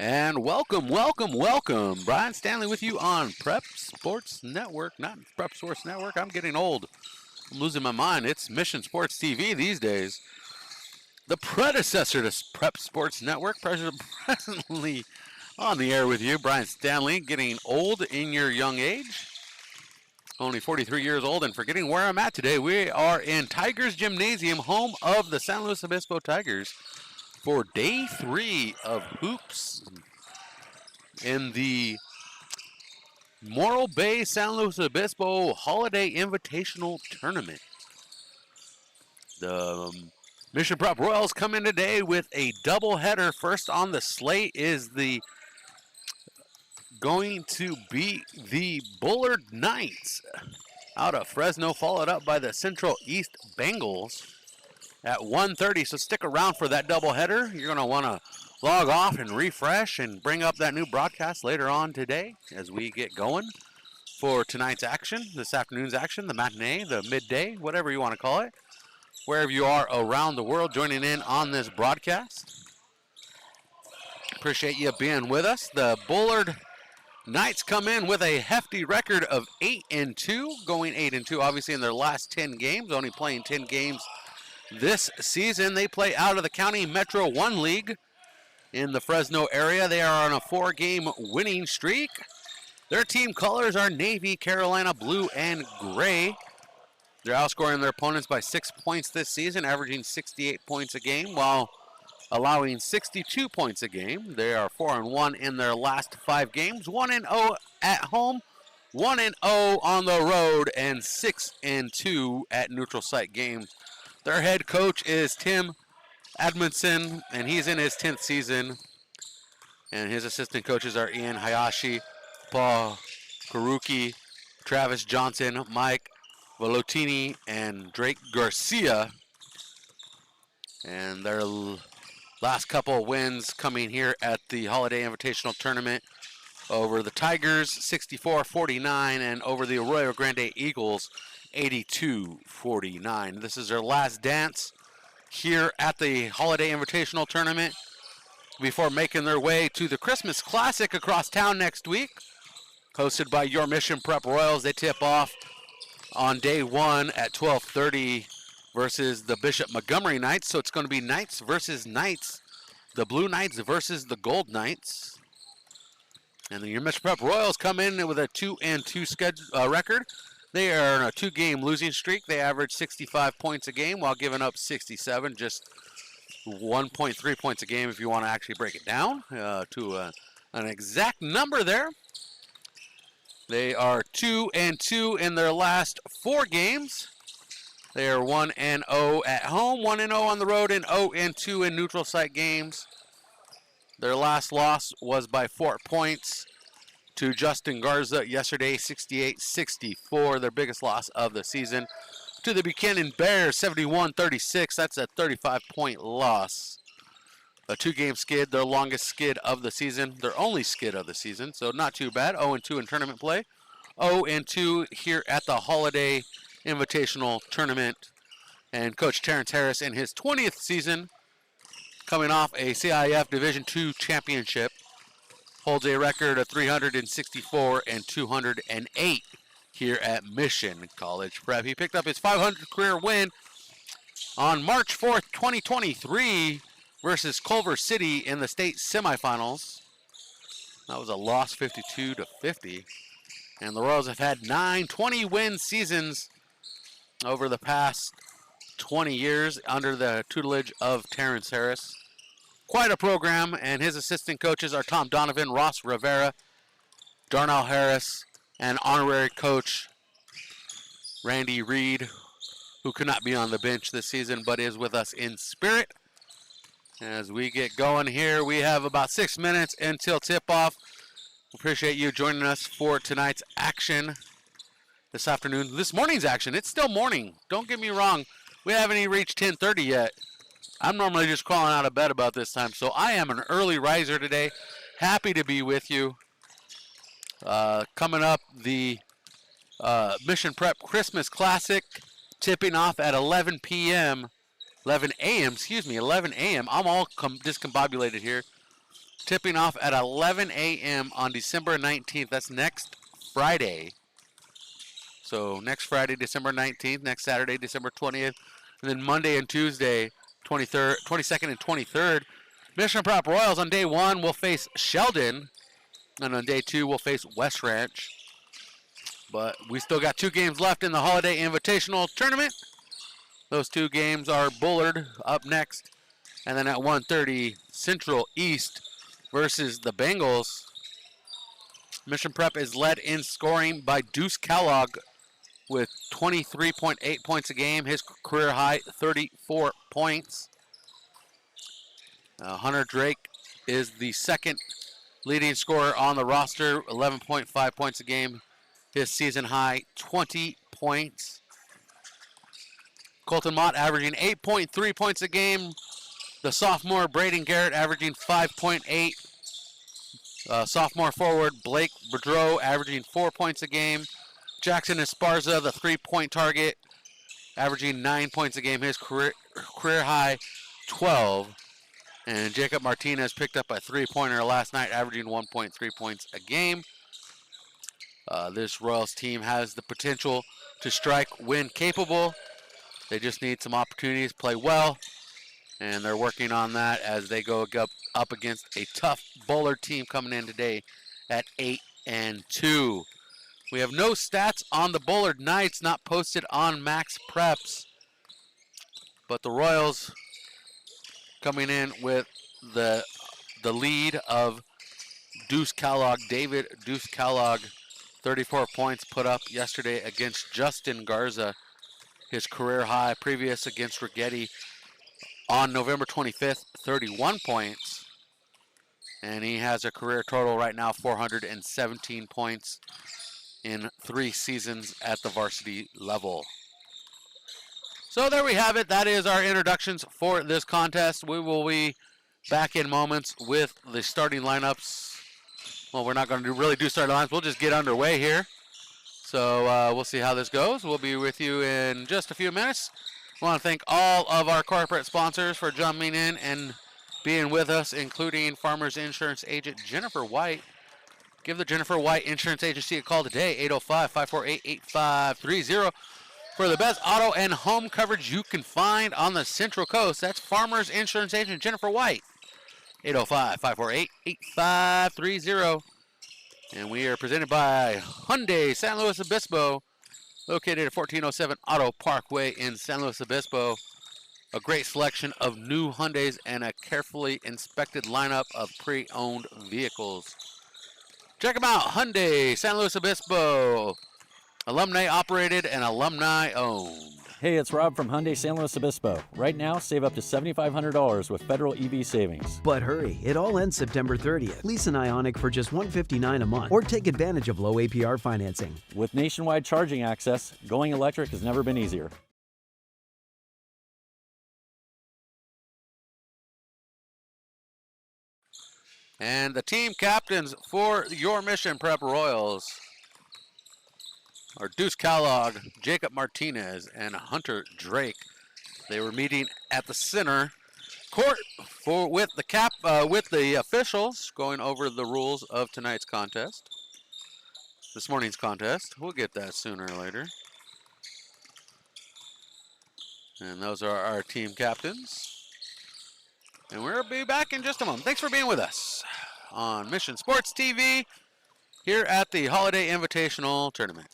And welcome. Brian Stanley with you on Prep Sports Network. Not Prep Sports Network. I'm getting old. I'm losing my mind. It's Mission Sports TV these days. The predecessor to Prep Sports Network, presently on the air with you. Brian Stanley, getting old in your young age. Only 43 years old and forgetting where I'm at today. We are in Tigers Gymnasium, home of the San Luis Obispo Tigers, for day 3 of hoops in the Morro Bay San Luis Obispo Holiday Invitational Tournament. The Mission Prep Royals come in today with a doubleheader. First on the slate is going to be the Bullard Knights out of Fresno, followed up by the Central East Bengals at 1:30. So stick around for that doubleheader. You're going to want to log off and refresh and bring up that new broadcast later on today as we get going for tonight's action, this afternoon's action, the matinee, the midday, whatever you want to call it. Wherever you are around the world joining in on this broadcast. Appreciate you being with us. The Bullard Knights come in with a hefty record of 8-2, going 8-2 obviously in their last 10 games, only playing 10 games this season. They play out of the County Metro 1 League in the Fresno area. They are on a 4-game winning streak. Their team colors are Navy, Carolina blue, and gray. They're outscoring their opponents by 6 points this season, averaging 68 points a game while allowing 62 points a game. They are 4-1 in their last 5 games, 1-0 at home, 1-0 on the road, and 6-2 at neutral site games. Their head coach is Tim Edmondson, and he's in his 10th season. And his assistant coaches are Ian Hayashi, Paul Karuki, Travis Johnson, Mike Valotini, and Drake Garcia. And their last couple of wins coming here at the Holiday Invitational Tournament over the Tigers, 64-49, and over the Arroyo Grande Eagles, 82-49. This is their last dance here at the Holiday Invitational Tournament before making their way to the Christmas Classic across town next week, hosted by your Mission Prep Royals. They tip off on day 1 at 12:30 versus the Bishop Montgomery Knights. So it's going to be Knights versus Knights, the Blue Knights versus the Gold Knights. And your Mission Prep Royals come in with a 2-2 record. They are on a 2-game losing streak. They average 65 points a game while giving up 67, just 1.3 points a game if you want to actually break it down to an exact number there. They are 2-2 in their last 4 games. They are 1-0 at home, 1-0 on the road, and 0-2 in neutral site games. Their last loss was by 4 points to Justin Garza yesterday, 68-64, their biggest loss of the season. To the Buchanan Bears, 71-36. That's a 35-point loss. A 2-game skid, their longest skid of the season, their only skid of the season, so not too bad. 0-2 in tournament play. 0-2 here at the Holiday Invitational Tournament. And Coach Terrence Harris in his 20th season, coming off a CIF Division II championship, holds a record of 364 and 208 here at Mission College Prep. He picked up his 500th career win on March 4th, 2023 versus Culver City in the state semifinals. That was a loss, 52-50. And the Royals have had 9 20-win seasons over the past 20 years under the tutelage of Terrence Harris. Quite a program, and his assistant coaches are Tom Donovan, Ross Rivera, Darnell Harris, and honorary coach Randy Reed, who could not be on the bench this season but is with us in spirit. As we get going here, we have about 6 minutes until tip-off. Appreciate you joining us for tonight's action this afternoon. This morning's action, it's still morning. Don't get me wrong. We haven't even reached 10:30 yet. I'm normally just crawling out of bed about this time, so I am an early riser today. Happy to be with you. Coming up, the Mission Prep Christmas Classic, tipping off at 11 a.m., I'm all discombobulated here. tipping off at 11 a.m. on December 19th. That's next Friday. So next Friday, December 19th, next Saturday, December 20th, and then Monday and Tuesday, 23rd, 22nd and 23rd. Mission Prep Royals on day one will face Sheldon, and on day two we'll face West Ranch. But we still got 2 games left in the Holiday Invitational Tournament. Those 2 games are Bullard up next, and then at 1:30, Central East versus the Bengals. Mission Prep is led in scoring by Deuce Kellogg with 23.8 points a game. His career high, 34 points. Hunter Drake is the second leading scorer on the roster, 11.5 points a game. His season high, 20 points. Colton Mott averaging 8.3 points a game. The sophomore Braden Garrett averaging 5.8. Sophomore forward Blake Boudreau averaging 4 points a game. Jackson Esparza, the 3-point target, averaging 9 points a game. His career high, 12. And Jacob Martinez picked up a 3-pointer last night, averaging 1.3 points a game. This Royals team has the potential to strike when capable. They just need some opportunities, play well, and they're working on that as they go up against a tough Bullard team coming in today at 8-2. We have no stats on the Bullard Knights, not posted on Max Preps, but the Royals coming in with the lead of Deuce Kellogg, David Deuce Kellogg, 34 points put up yesterday against Justin Garza. His career high previous against Rigetti on November 25th, 31 points. And he has a career total right now, 417 points in 3 seasons at the varsity level. So there we have it. That is our introductions for this contest. We will be back in moments with the starting lineups. Well, we're not going to really do starting lines. We'll just get underway here. So we'll see how this goes. We'll be with you in just a few minutes. I want to thank all of our corporate sponsors for jumping in and being with us, including Farmers Insurance Agent Jennifer White. Give the Jennifer White Insurance Agency a call today, 805-548-8530. For the best auto and home coverage you can find on the Central Coast. That's Farmers Insurance Agent Jennifer White, 805-548-8530. And we are presented by Hyundai San Luis Obispo, located at 1407 Auto Parkway in San Luis Obispo. A great selection of new Hyundais and a carefully inspected lineup of pre-owned vehicles. Check them out, Hyundai San Luis Obispo. Alumni operated and alumni owned. Hey, it's Rob from Hyundai San Luis Obispo. Right now, save up to $7,500 with federal EV savings. But hurry, it all ends September 30th. Lease an Ioniq for just $159 a month or take advantage of low APR financing. With nationwide charging access, going electric has never been easier. And the team captains for your Mission Prep Royals are Deuce Kellogg, Jacob Martinez, and Hunter Drake. They were meeting at the center court with the officials, going over the rules of tonight's contest. This morning's contest. We'll get that sooner or later. And those are our team captains. And we'll be back in just a moment. Thanks for being with us on Mission Sports TV here at the Holiday Invitational Tournament.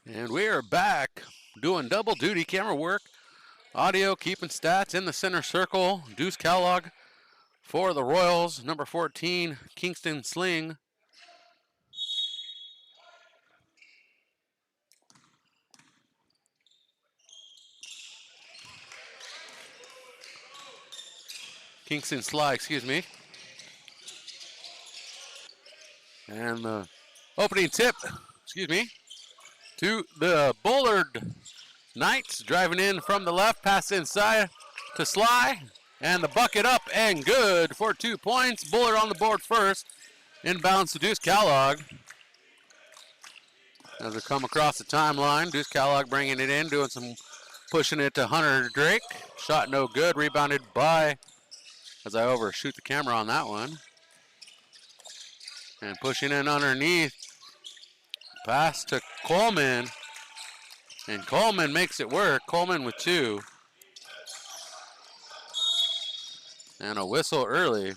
And we are back doing double duty camera work, audio, keeping stats in the center circle. Deuce Kellogg for the Royals, number 14, Kingston Sling. Kingston Sly, excuse me. And the opening tip, excuse me, to the Bullard Knights, driving in from the left, pass inside to Sly, and the bucket up and good for 2 points. Bullard on the board first, inbounds to Deuce Kellogg. As they come across the timeline, Deuce Kellogg bringing it in, doing some pushing it to Hunter Drake. Shot no good, rebounded by, as I overshoot the camera on that one. And pushing in underneath, pass to Coleman. And Coleman makes it work. Coleman with 2. And a whistle early.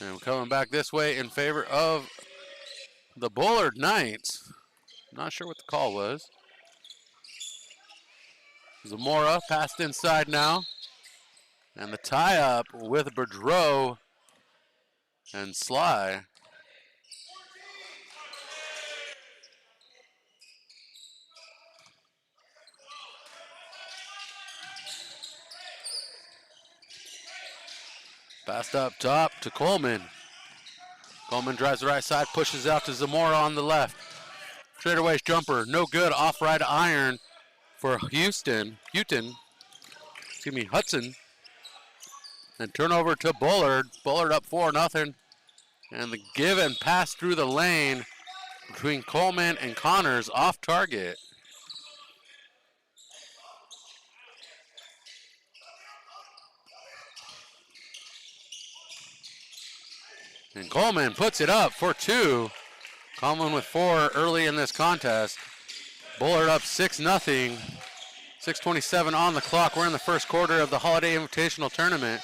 And coming back this way in favor of the Bullard Knights. Not sure what the call was. Zamora passed inside now. And the tie-up with Boudreau and Sly. Passed up top to Coleman. Coleman drives the right side, pushes out to Zamora on the left. Straightaway jumper, no good, off right iron for Hudson. And turnover to Bullard. Bullard up 4-0. And the give and pass through the lane between Coleman and Connors off target. And Coleman puts it up for 2. Coleman with 4 early in this contest. Bullard up 6-0. 6:27 on the clock. We're in the first quarter of the Holiday Invitational Tournament.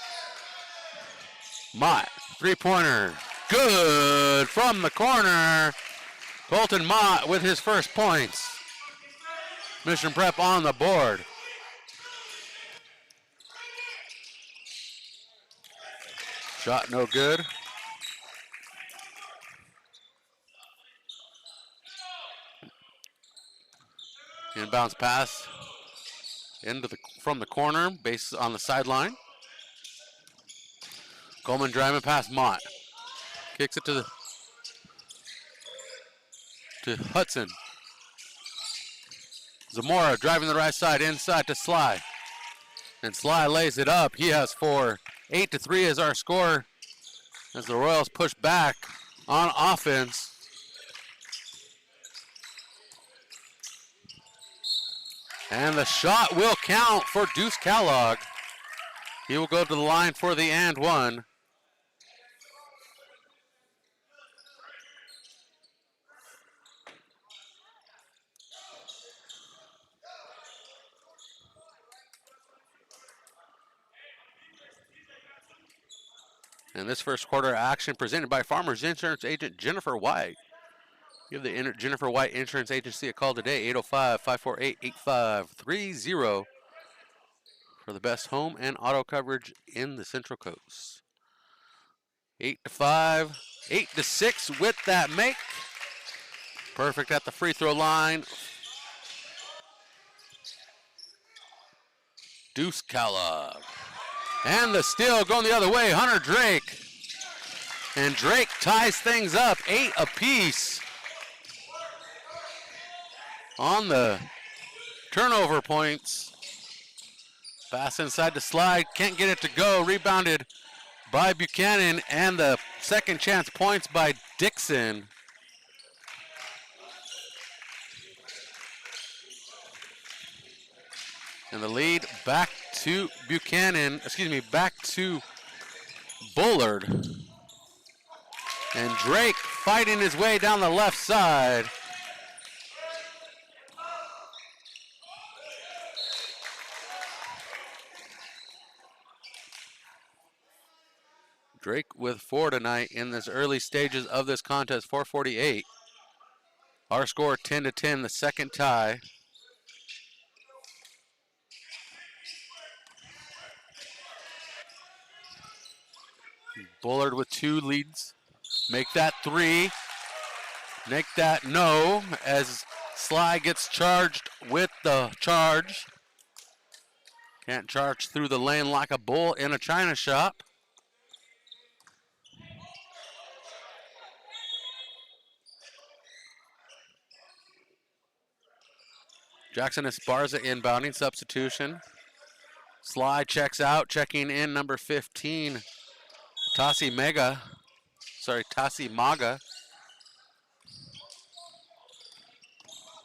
Mott, 3-pointer. Good from the corner. Colton Mott with his first points. Mission Prep on the board. Shot no good. Inbounds pass from the corner, base on the sideline. Coleman driving past Mott. Kicks it to Hudson. Zamora driving the right side, inside to Sly. And Sly lays it up. He has 4. 8-3 is our score as the Royals push back on offense. And the shot will count for Deuce Kellogg. He will go to the line for the and one. And this first quarter action presented by Farmers Insurance Agent Jennifer White. Give the Jennifer White Insurance Agency a call today, 805-548-8530 for the best home and auto coverage in the Central Coast. 8-5, 8-6 with that make. Perfect at the free throw line. Deuce Kellogg. And the steal going the other way, Hunter Drake. And Drake ties things up, 8 apiece. On the turnover points. Pass inside to Slide, can't get it to go. Rebounded by Buchanan, and the second chance points by Dixon. And the lead back to back to Bullard. And Drake fighting his way down the left side. Drake with 4 tonight in this early stages of this contest, 4:48. Our score 10-10, the second tie. Bullard with 2 leads. Make that 3. Make that no, as Sly gets charged with the charge. Can't charge through the lane like a bull in a china shop. Jackson Esparza inbounding, substitution. Sly checks out, checking in number 15, Tassi Maga.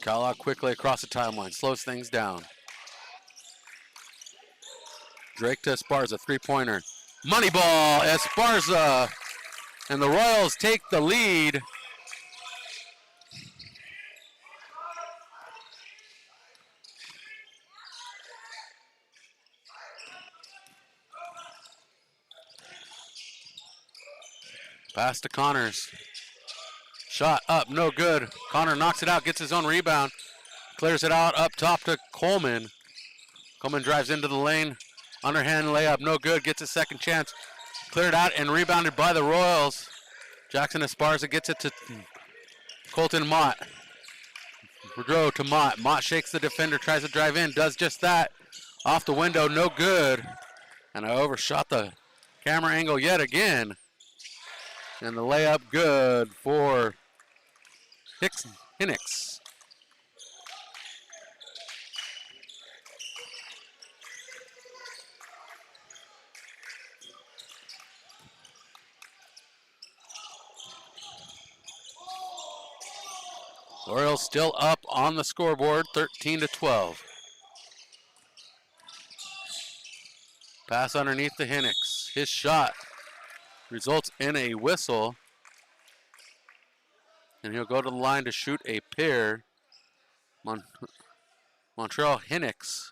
Kellogg quickly across the timeline, slows things down. Drake to Esparza, 3-pointer. Money ball, Esparza, and the Royals take the lead. Pass to Connors. Shot up, no good. Connor knocks it out, gets his own rebound. Clears it out up top to Coleman. Coleman drives into the lane. Underhand layup, no good. Gets a second chance. Cleared out and rebounded by the Royals. Jackson Esparza gets it to Colton Mott. Boudreau to Mott. Mott shakes the defender, tries to drive in, does just that. Off the window, no good. And I overshot the camera angle yet again. And the layup good for Hinnix. Orioles still up on the scoreboard, 13-12. Pass underneath to Hinnix. His shot results in a whistle. And he'll go to the line to shoot a pair. Montreal Hinnix,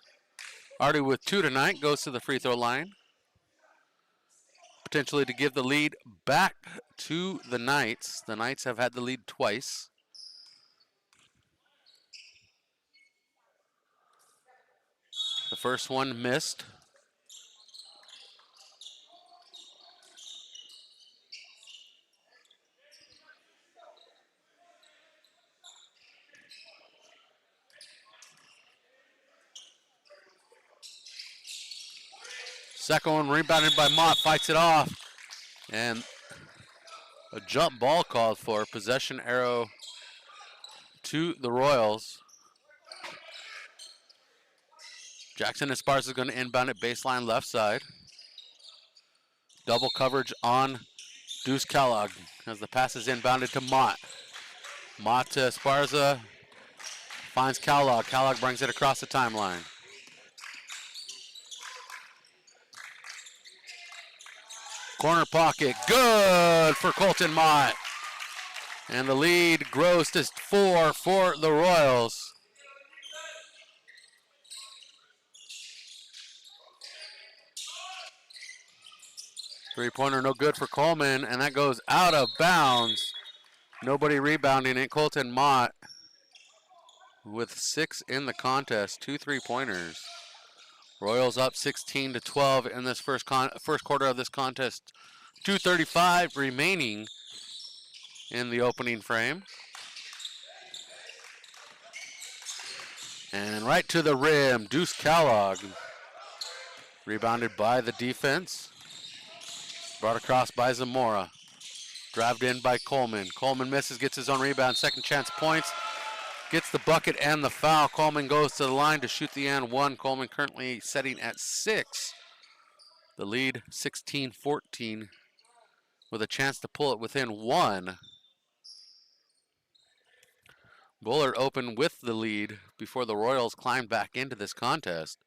already with 2 tonight, goes to the free throw line. Potentially to give the lead back to the Knights. The Knights have had the lead twice. The first one missed. Second one rebounded by Mott, fights it off. And a jump ball called for. Possession arrow to the Royals. Jackson Esparza is going to inbound it baseline left side. Double coverage on Deuce Kellogg as the pass is inbounded to Mott. Mott to Esparza, finds Kellogg. Kellogg brings it across the timeline. Corner pocket, good for Colton Mott. And the lead grows to 4 for the Royals. Three-pointer no good for Coleman, and that goes out of bounds. Nobody rebounding it. Colton Mott with 6 in the contest, 2 3-pointers. Royals up 16-12 in this first quarter of this contest. 2:35 remaining in the opening frame. And right to the rim, Deuce Kellogg. Rebounded by the defense. Brought across by Zamora. Drived in by Coleman. Coleman misses, gets his own rebound. Second chance points. Gets the bucket and the foul. Coleman goes to the line to shoot the and one. Coleman currently setting at 6. The lead 16-14 with a chance to pull it within 1. Bullard opened with the lead before the Royals climbed back into this contest.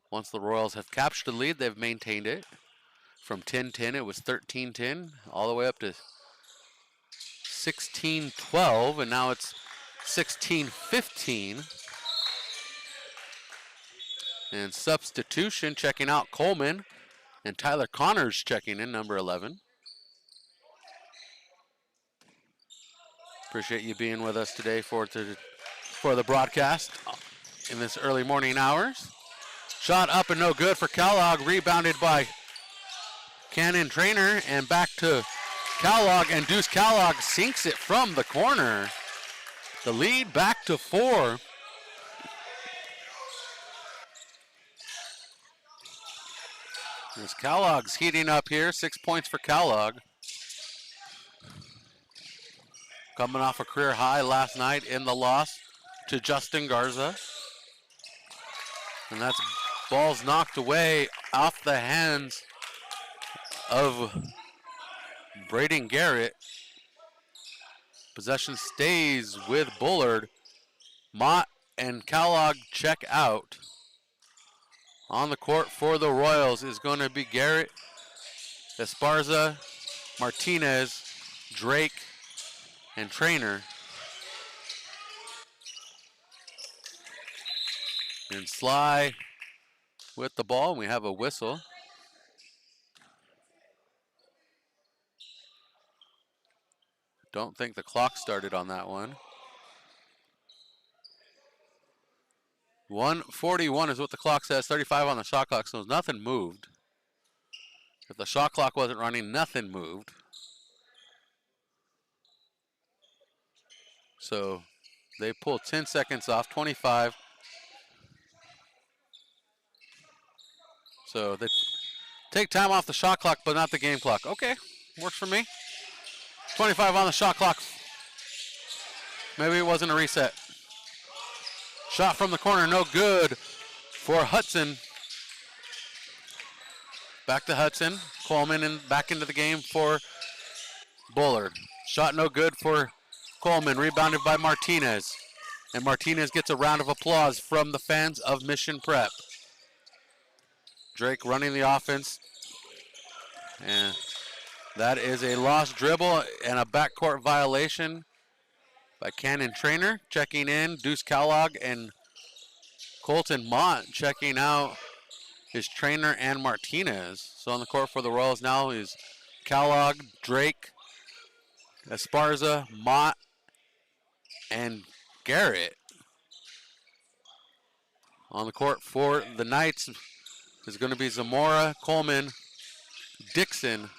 Once the Royals have captured the lead, they've maintained it. From 10-10, it was 13-10, all the way up to 16-12, and now it's 16-15. And substitution, checking out Coleman. And Tyler Connors checking in, number 11. Appreciate you being with us today for the broadcast in this early morning hours. Shot up and no good for Kellogg, rebounded by Cannon Trainer, and back to Kellogg, and Deuce Kellogg sinks it from the corner. The lead back to 4. As Kellogg's heating up here, 6 points for Kellogg. Coming off a career high last night in the loss to Justin Garza. And that's balls knocked away off the hands of Braden Garrett. Possession stays with Bullard. Mott and Kellogg check out. On the court for the Royals is going to be Garrett, Esparza, Martinez, Drake, and Trainer. And Sly with the ball. We have a whistle. Don't think the clock started on that one. 1:41 is what the clock says, 35 on the shot clock, so nothing moved. If the shot clock wasn't running, nothing moved. So they pull 10 seconds off, 25. So they take time off the shot clock, but not the game clock. Okay, works for me. 25 on the shot clock. Maybe it wasn't a reset. Shot from the corner, no good for Hudson. Back to Hudson. Coleman and back into the game for Bullard. Shot no good for Coleman, rebounded by Martinez. And Martinez gets a round of applause from the fans of Mission Prep. Drake running the offense. And that is a lost dribble and a backcourt violation by Cannon Trainer. Checking in, Deuce Kellogg and Colton Mott checking out is Trainer and Martinez. So on the court for the Royals now is Kellogg, Drake, Esparza, Mott, and Garrett. On the court for the Knights is going to be Zamora, Coleman, Dixon,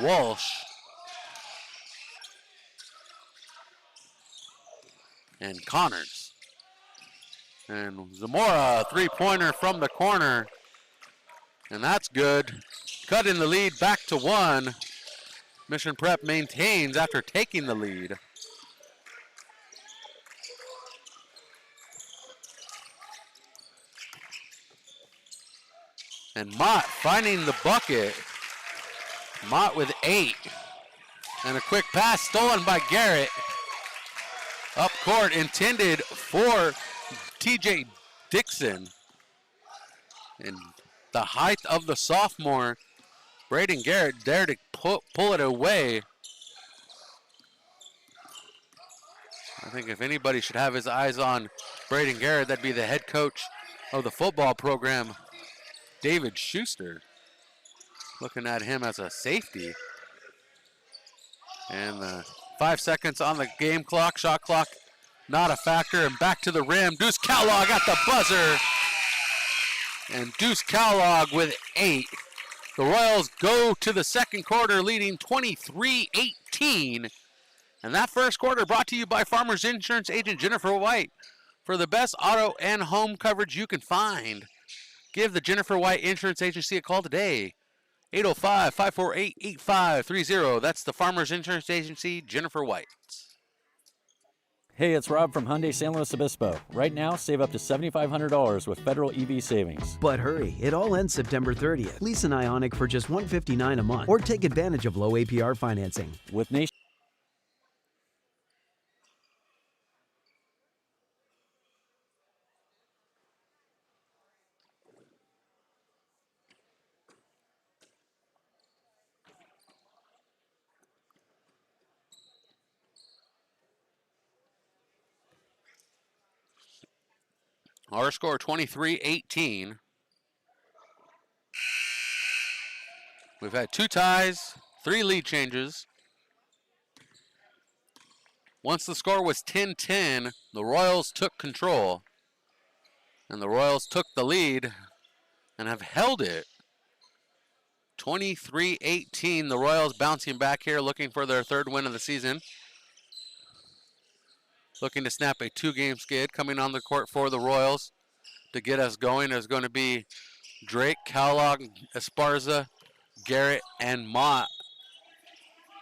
Walsh, and Connors. And Zamora, three-pointer from the corner. And that's good. Cutting the lead back to 1. Mission Prep maintains after taking the lead. And Mott finding the bucket. Mott with 8. And a quick pass stolen by Garrett. Up court intended for TJ Dixon. And the height of the sophomore, Braden Garrett, there to pull it away. I think if anybody should have his eyes on Braden Garrett, that'd be the head coach of the football program, David Schuster. Looking at him as a safety. And 5 seconds on the game clock, shot clock not a factor, and back to the rim. Deuce Kellogg at the buzzer. And Deuce Kellogg with 8. The Royals go to the second quarter leading 23-18. And that first quarter brought to you by Farmers Insurance agent Jennifer White. For the best auto and home coverage you can find, give the Jennifer White Insurance Agency a call today. 805-548-8530. That's the Farmers Insurance Agency, Jennifer White. Hey, it's Rob from Hyundai San Luis Obispo. Right now, save up to $7,500 with federal EV savings. But hurry, it all ends September 30th. Lease an Ioniq for just $159 a month or take advantage of low APR financing. With Nation. Our score 23-18. We've had 2 ties, 3 lead changes. Once the score was 10-10, the Royals took control. And the Royals took the lead and have held it. 23-18, the Royals bouncing back here, looking for their 3rd win of the season. Looking to snap a 2-game skid. Coming on the court for the Royals to get us going is going to be Drake, Kellogg, Esparza, Garrett, and Mott.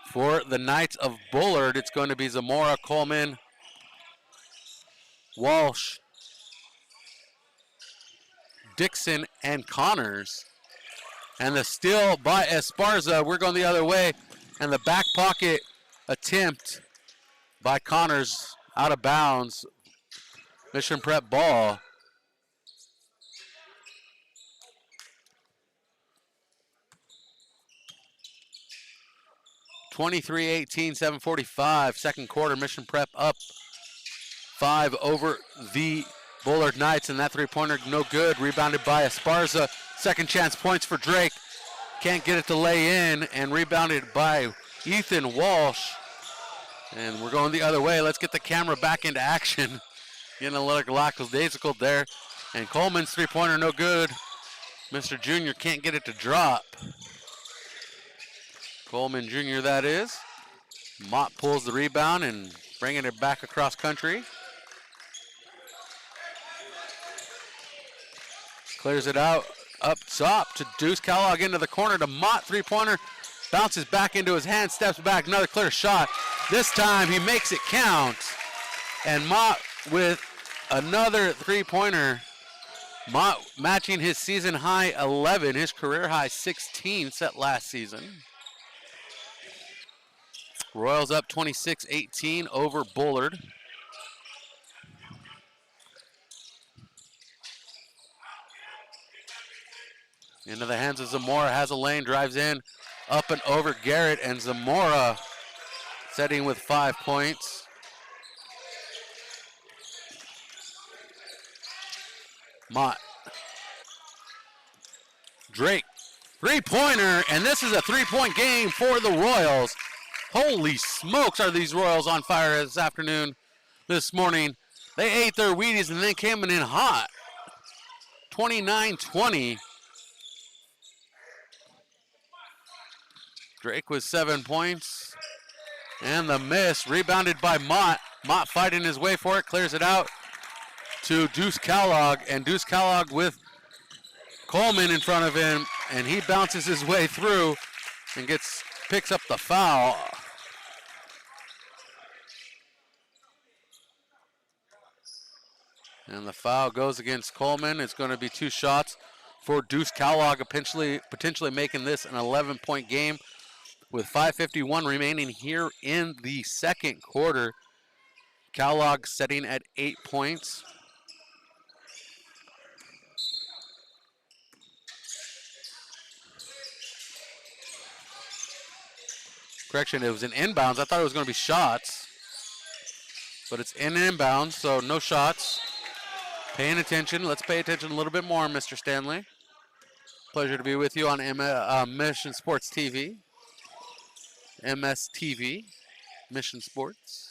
For the Knights of Bullard, it's going to be Zamora, Coleman, Walsh, Dixon, and Connors. And the steal by Esparza. We're going the other way. And the back pocket attempt by Connors out of bounds. Mission Prep ball. (23-18), 7:45, second quarter. Mission Prep up 5 over the Bullard Knights, and that 3-pointer no good. Rebounded by Esparza. Second chance points for Drake. Can't get it to lay in, and rebounded by Ethan Walsh. And we're going the other way. Let's get the camera back into action. Getting a little lackadaisical there. And Coleman's 3-pointer no good. Mr. Junior can't get it to drop. Coleman Jr. that is. Mott pulls the rebound and bringing it back across country. Clears it out up top to Deuce Kellogg into the corner to Mott. 3-pointer bounces back into his hand, steps back, another clear shot. This time he makes it count. And Mott with another 3-pointer. Mott matching his season high 11, his career high 16 set last season. Royals up 26-18 over Bullard. Into the hands of Zamora, has a lane, drives in, up and over Garrett, and Zamora setting with 5 points. Mott. Drake, 3-pointer, and this is a 3-point game for the Royals. Holy smokes, are these Royals on fire this afternoon, this morning. They ate their Wheaties and then came in hot. 29-20. Drake with 7 points. And the miss, rebounded by Mott. Mott fighting his way for it, clears it out to Deuce Kellogg. And Deuce Kellogg with Coleman in front of him. And he bounces his way through and picks up the foul. And the foul goes against Coleman. It's going to be 2 shots for Deuce Kellogg, potentially making this an 11-point game with 5:51 remaining here in the second quarter. Kellogg setting at 8 points. Correction, it was an inbounds. I thought it was going to be shots, but it's in inbounds, so no shots. Paying attention. Let's pay attention a little bit more, Mr. Stanley. Pleasure to be with you on Mission Sports TV. MSTV, Mission Sports.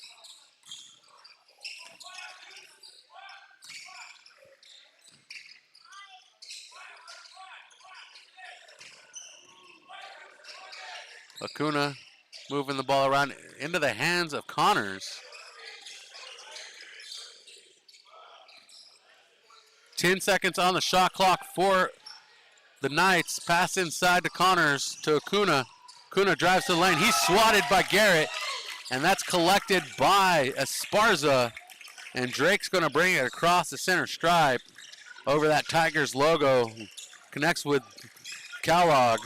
Acuna moving the ball around into the hands of Connors. 10 seconds on the shot clock for the Knights. Pass inside to Connors to Acuna. Acuna drives to the lane. He's swatted by Garrett, and that's collected by Esparza. And Drake's going to bring it across the center stripe over that Tigers logo. Connects with Kellogg.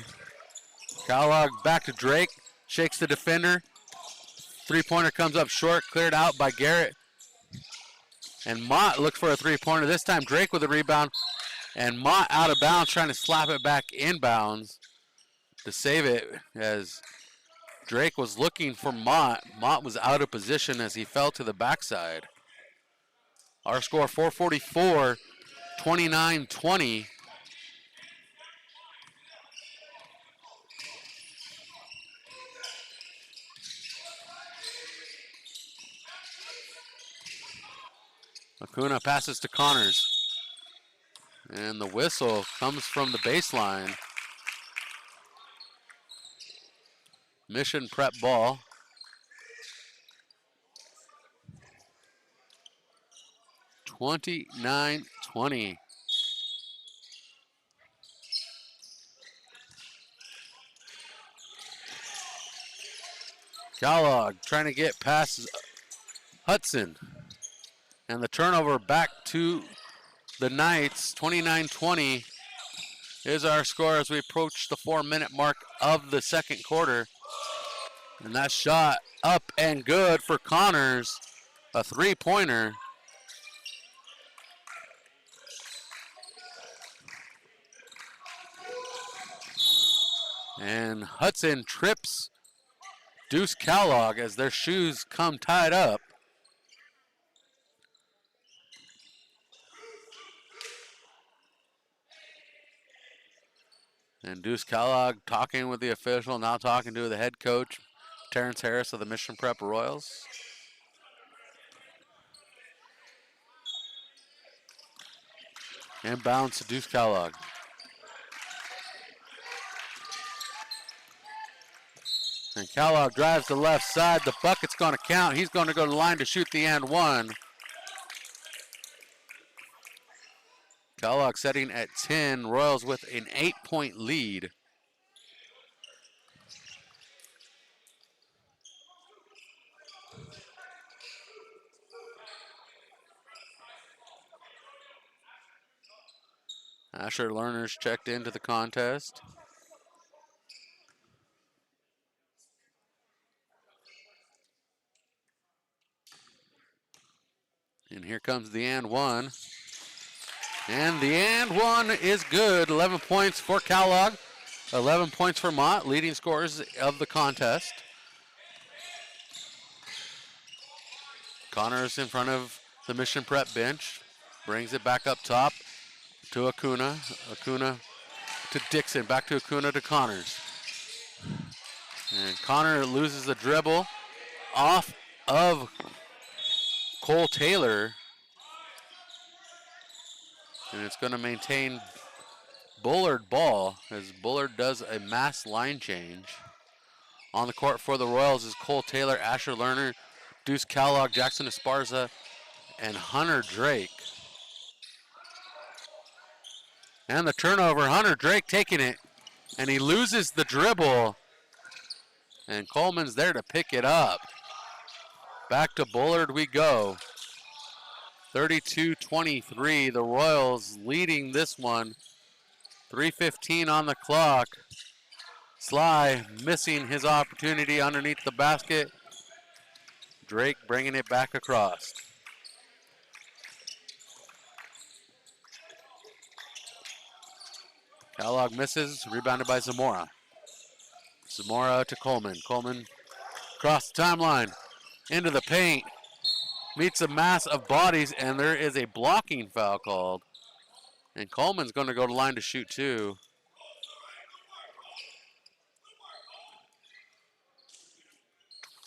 Kellogg back to Drake. Shakes the defender. 3-pointer comes up short. Cleared out by Garrett. And Mott looks for a 3-pointer. This time Drake with a rebound. And Mott out of bounds, trying to slap it back inbounds to save it, as Drake was looking for Mott. Mott was out of position as he fell to the backside. Our score 4:44, 29-20. Kuna passes to Connors. And the whistle comes from the baseline. Mission Prep ball. (29-20). Kellogg trying to get past Hudson. And the turnover back to the Knights. 29-20 is our score as we approach the 4-minute mark of the second quarter. And that shot up and good for Connors. A three-pointer. And Hudson trips Deuce Kellogg as their shoes come tied up. And Deuce Kellogg talking with the official, now talking to the head coach, Terrence Harris of the Mission Prep Royals. Inbounds to Deuce Kellogg. And Kellogg drives to the left side. The bucket's going to count. He's going to go to the line to shoot the and one. Kellogg setting at 10. Royals with an 8-point lead. Asher Lerner's checked into the contest. And here comes the and one. And the and one is good. 11 points for Kellogg. 11 points for Mott, leading scorers of the contest. Connors in front of the Mission Prep bench. Brings it back up top to Acuna. Acuna to Dixon. Back to Acuna to Connors. And Connor loses the dribble off of Cole Taylor. And it's going to maintain Bullard ball as Bullard does a mass line change. On the court for the Royals is Cole Taylor, Asher Lerner, Deuce Kellogg, Jackson Esparza, and Hunter Drake. And the turnover, Hunter Drake taking it, and he loses the dribble. And Coleman's there to pick it up. Back to Bullard we go. 32-23, the Royals leading this one. 3:15 on the clock. Sly missing his opportunity underneath the basket. Drake bringing it back across. Kellogg misses, rebounded by Zamora. Zamora to Coleman. Coleman across the timeline, into the paint. Meets a mass of bodies, and there is a blocking foul called. And Coleman's going to go to line to shoot two.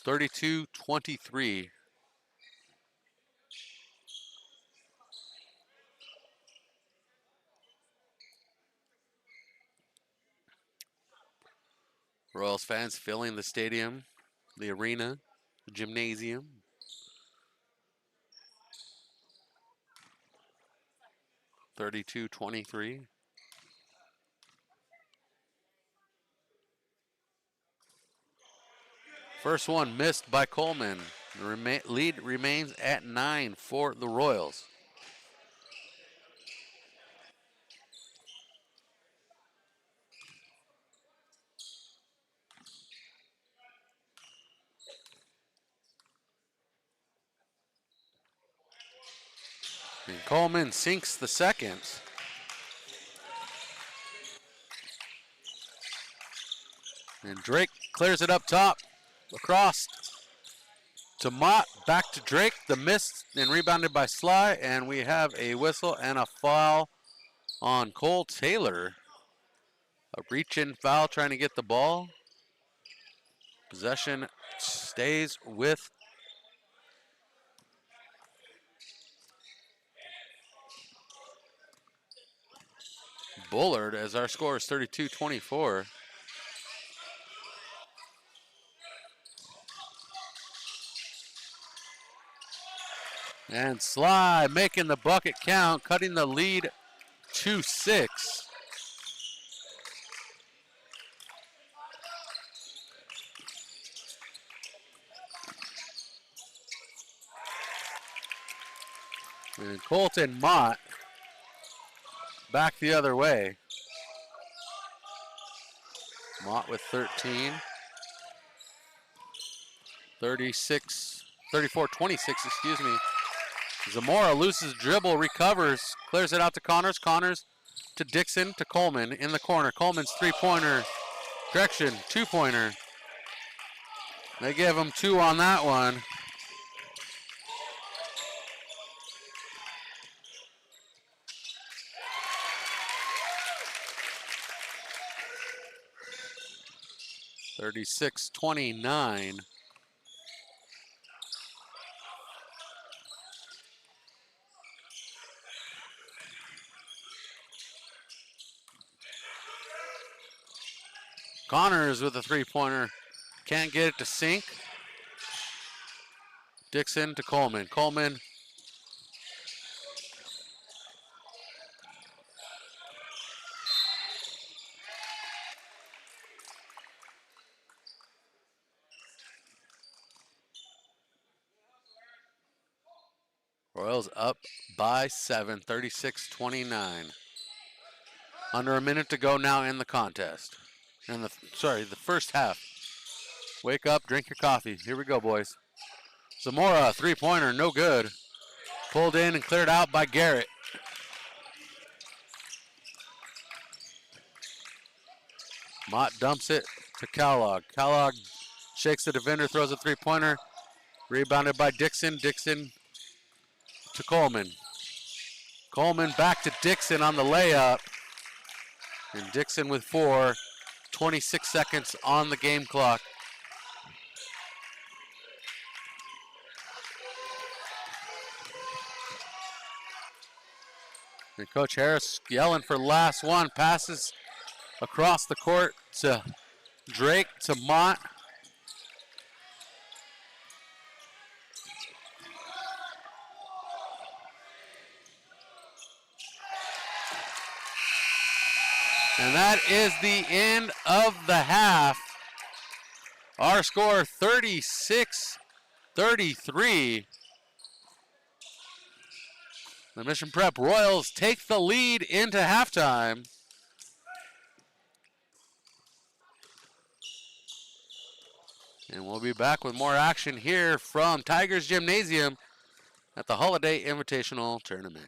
(32-23). Royals fans filling the stadium, the arena, the gymnasium. (32-23). First one missed by Coleman. The lead remains at 9 for the Royals. And Coleman sinks the second. And Drake clears it up top, across to Mott, back to Drake. The miss and rebounded by Sly, and we have a whistle and a foul on Cole Taylor. A reach-in foul trying to get the ball. Possession stays with Bullard as our score is 32-24. And Sly making the bucket count, cutting the lead to 6. And Colton Mott back the other way. Mott with 13. 34-26, excuse me. Zamora loses dribble, recovers, clears it out to Connors. Connors to Dixon to Coleman in the corner. Coleman's three-pointer, correction, two-pointer. They give him 2 on that one. (36-29). Connors with a three-pointer. Can't get it to sink. Dixon to Coleman. Coleman Royals up by 7, 36-29. Under a minute to go now in the contest. And the first half. Wake up, drink your coffee. Here we go, boys. Zamora, three-pointer, no good. Pulled in and cleared out by Garrett. Mott dumps it to Kellogg. Kellogg shakes the defender, throws a three-pointer. Rebounded by Dixon. Dixon to Coleman. Coleman back to Dixon on the layup. And Dixon with 4. 26 seconds on the game clock. And Coach Harris yelling for last one. Passes across the court to Drake, to Mott. And that is the end of the half. Our score 36-33. The Mission Prep Royals take the lead into halftime. And we'll be back with more action here from Tigers Gymnasium at the Holiday Invitational Tournament.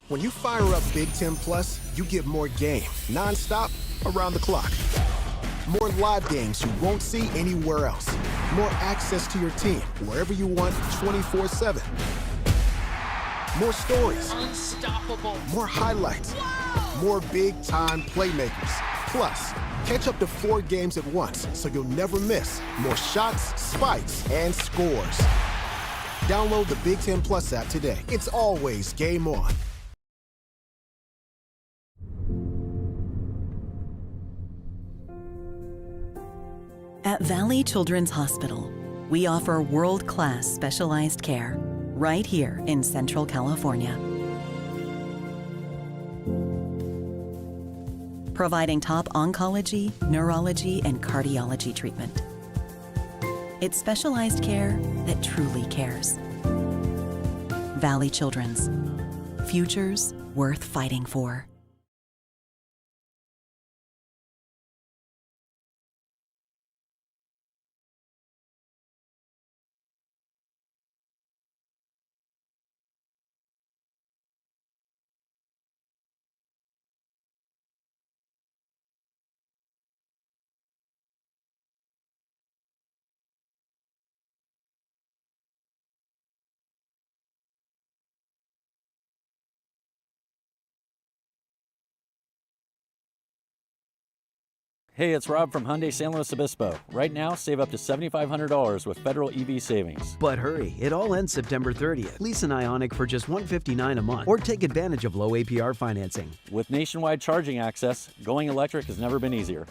When you fire up Big Ten Plus, you get more game, nonstop, around the clock. More live games you won't see anywhere else. More access to your team, wherever you want, 24/7. More stories. Unstoppable. More highlights. Wow. More big-time playmakers. Plus, catch up to 4 games at once, so you'll never miss more shots, spikes, and scores. Download the Big Ten Plus app today. It's always game on. At Valley Children's Hospital, we offer world-class specialized care right here in Central California. Providing top oncology, neurology, and cardiology treatment. It's specialized care that truly cares. Valley Children's. Futures worth fighting for. Hey, it's Rob from Hyundai San Luis Obispo. Right now, save up to $7,500 with federal EV savings. But hurry, it all ends September 30th. Lease an Ioniq for just $159 a month or take advantage of low APR financing. With nationwide charging access, going electric has never been easier.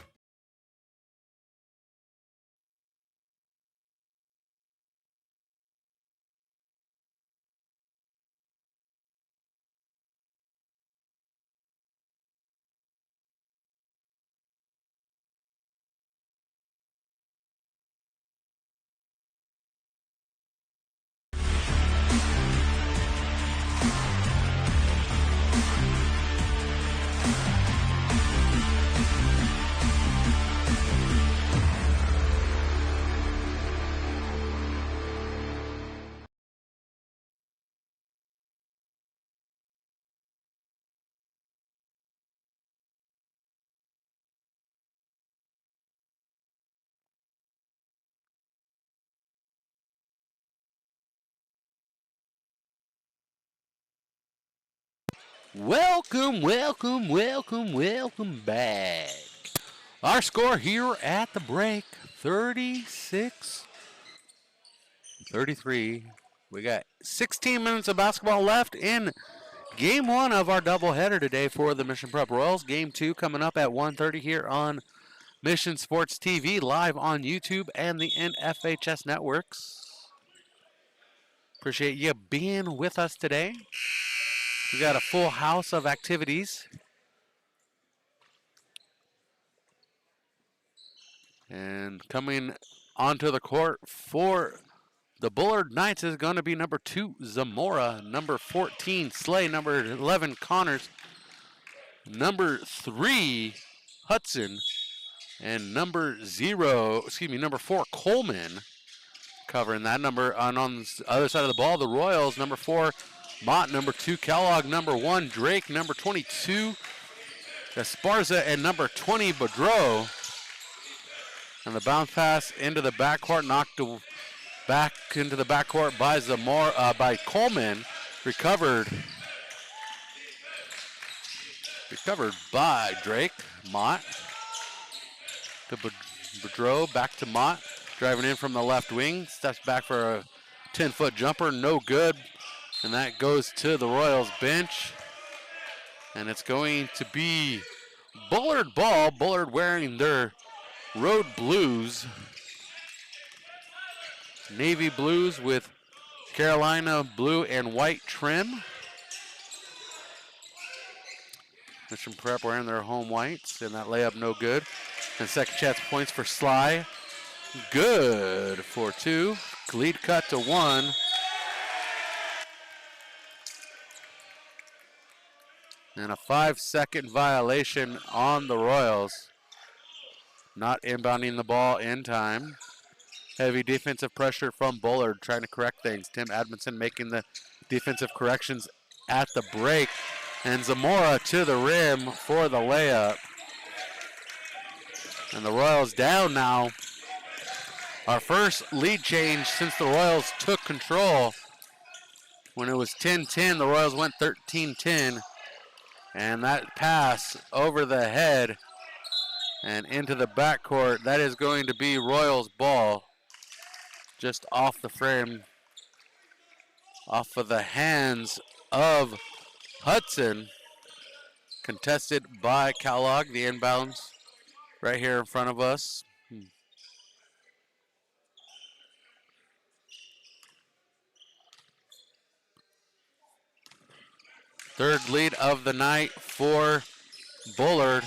Welcome, welcome, welcome, welcome back. Our score here at the break, 36-33. We got 16 minutes of basketball left in game 1 of our doubleheader today for the Mission Prep Royals. Game 2 coming up at 1:30 here on Mission Sports TV, live on YouTube and the NFHS networks. Appreciate you being with us today. We got a full house of activities. And coming onto the court for the Bullard Knights is going to be number 2, Zamora, number 14, Slay, number 11, Connors, number 3, Hudson, and number 4, Coleman, covering that number. On the other side of the ball, the Royals, number 4, Mott, number 2, Kellogg, number 1, Drake, number 22, Esparza, and number 20, Boudreau. And the bounce pass into the backcourt, knocked back into the backcourt by by Coleman, recovered by Drake. Mott to Boudreau, back to Mott, driving in from the left wing, steps back for a 10-foot jumper, no good. And that goes to the Royals bench. And it's going to be Bullard ball. Bullard wearing their road blues. Navy blues with Carolina blue and white trim. Mission Prep wearing their home whites. And that layup no good. And second chance points for Sly. Good for 2. Lead cut to 1. And a 5-second violation on the Royals. Not inbounding the ball in time. Heavy defensive pressure from Bullard trying to correct things. Tim Edmondson making the defensive corrections at the break. And Zamora to the rim for the layup. And the Royals down now. Our first lead change since the Royals took control. When it was 10-10, the Royals went 13-10. And that pass over the head and into the backcourt, that is going to be Royals ball. Just off the frame, off of the hands of Hudson. Contested by Kellogg, the inbounds right here in front of us. Third lead of the night for Bullard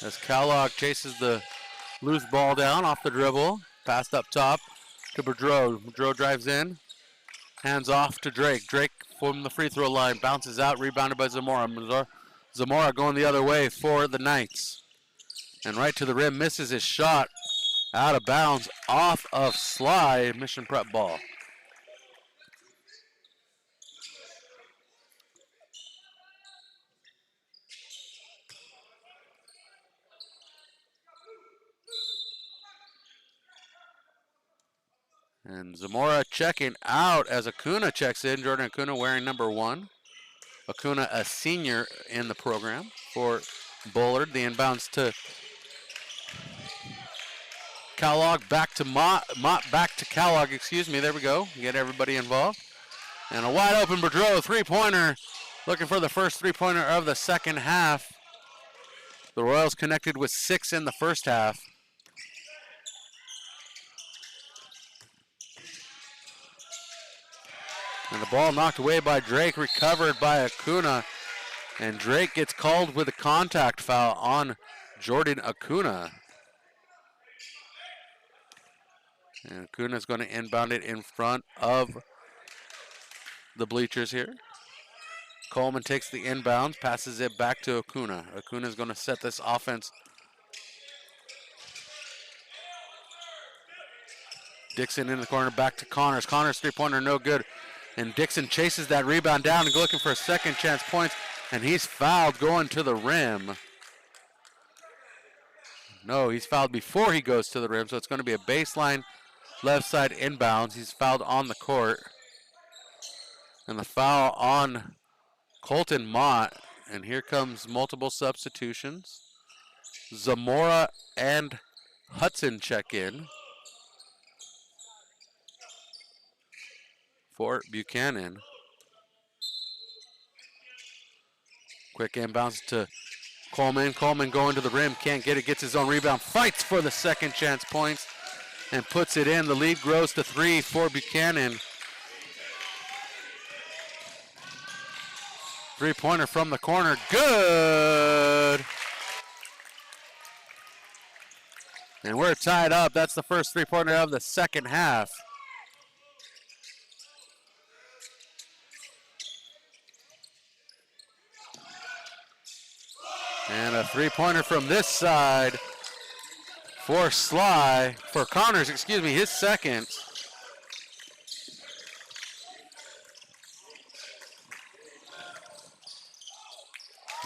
as Kellogg chases the loose ball down off the dribble. Passed up top to Boudreau. Boudreau drives in. Hands off to Drake. Drake from the free throw line. Bounces out. Rebounded by Zamora. Zamora going the other way for the Knights. And right to the rim. Misses his shot. Out of bounds. Off of slide. Mission Prep ball. And Zamora checking out as Acuna checks in. Jordan Acuna wearing number 1. Acuna, a senior in the program for Bullard. The inbounds to Kellogg, back to Mott. Mott back to Kellogg, excuse me. There we go. Get everybody involved. And a wide open Boudreau three-pointer. Looking for the first three-pointer of the second half. The Royals connected with 6 in the first half. And the ball knocked away by Drake, recovered by Acuna. And Drake gets called with a contact foul on Jordan Acuna. And Acuna's going to inbound it in front of the bleachers here. Coleman takes the inbound, passes it back to Acuna. Acuna's going to set this offense. Dixon in the corner, back to Connors. Connors three-pointer, no good. And Dixon chases that rebound down and looking for a second chance points. And he's fouled going to the rim. No, he's fouled before he goes to the rim, so it's going to be a baseline left side inbounds. He's fouled on the court. And the foul on Colton Mott. And here comes multiple substitutions. Zamora and Hudson check in for Buchanan. Quick inbounds to Coleman. Coleman going to the rim, can't get it, gets his own rebound, fights for the second chance points and puts it in. The lead grows to 3 for Buchanan. Three-pointer from the corner, good! And we're tied up. That's the first three-pointer of the second half. And a three-pointer from this side for Connors, excuse me, his second.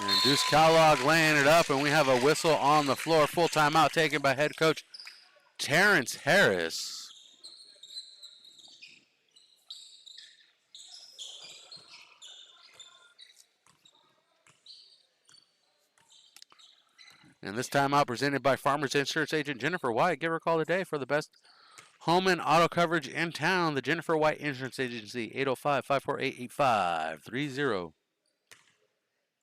And Deuce Kellogg laying it up, and we have a whistle on the floor. Full timeout taken by head coach Terrence Harris. And this timeout presented by Farmers Insurance Agent Jennifer White. Give her a call today for the best home and auto coverage in town. The Jennifer White Insurance Agency, 805-548-8530.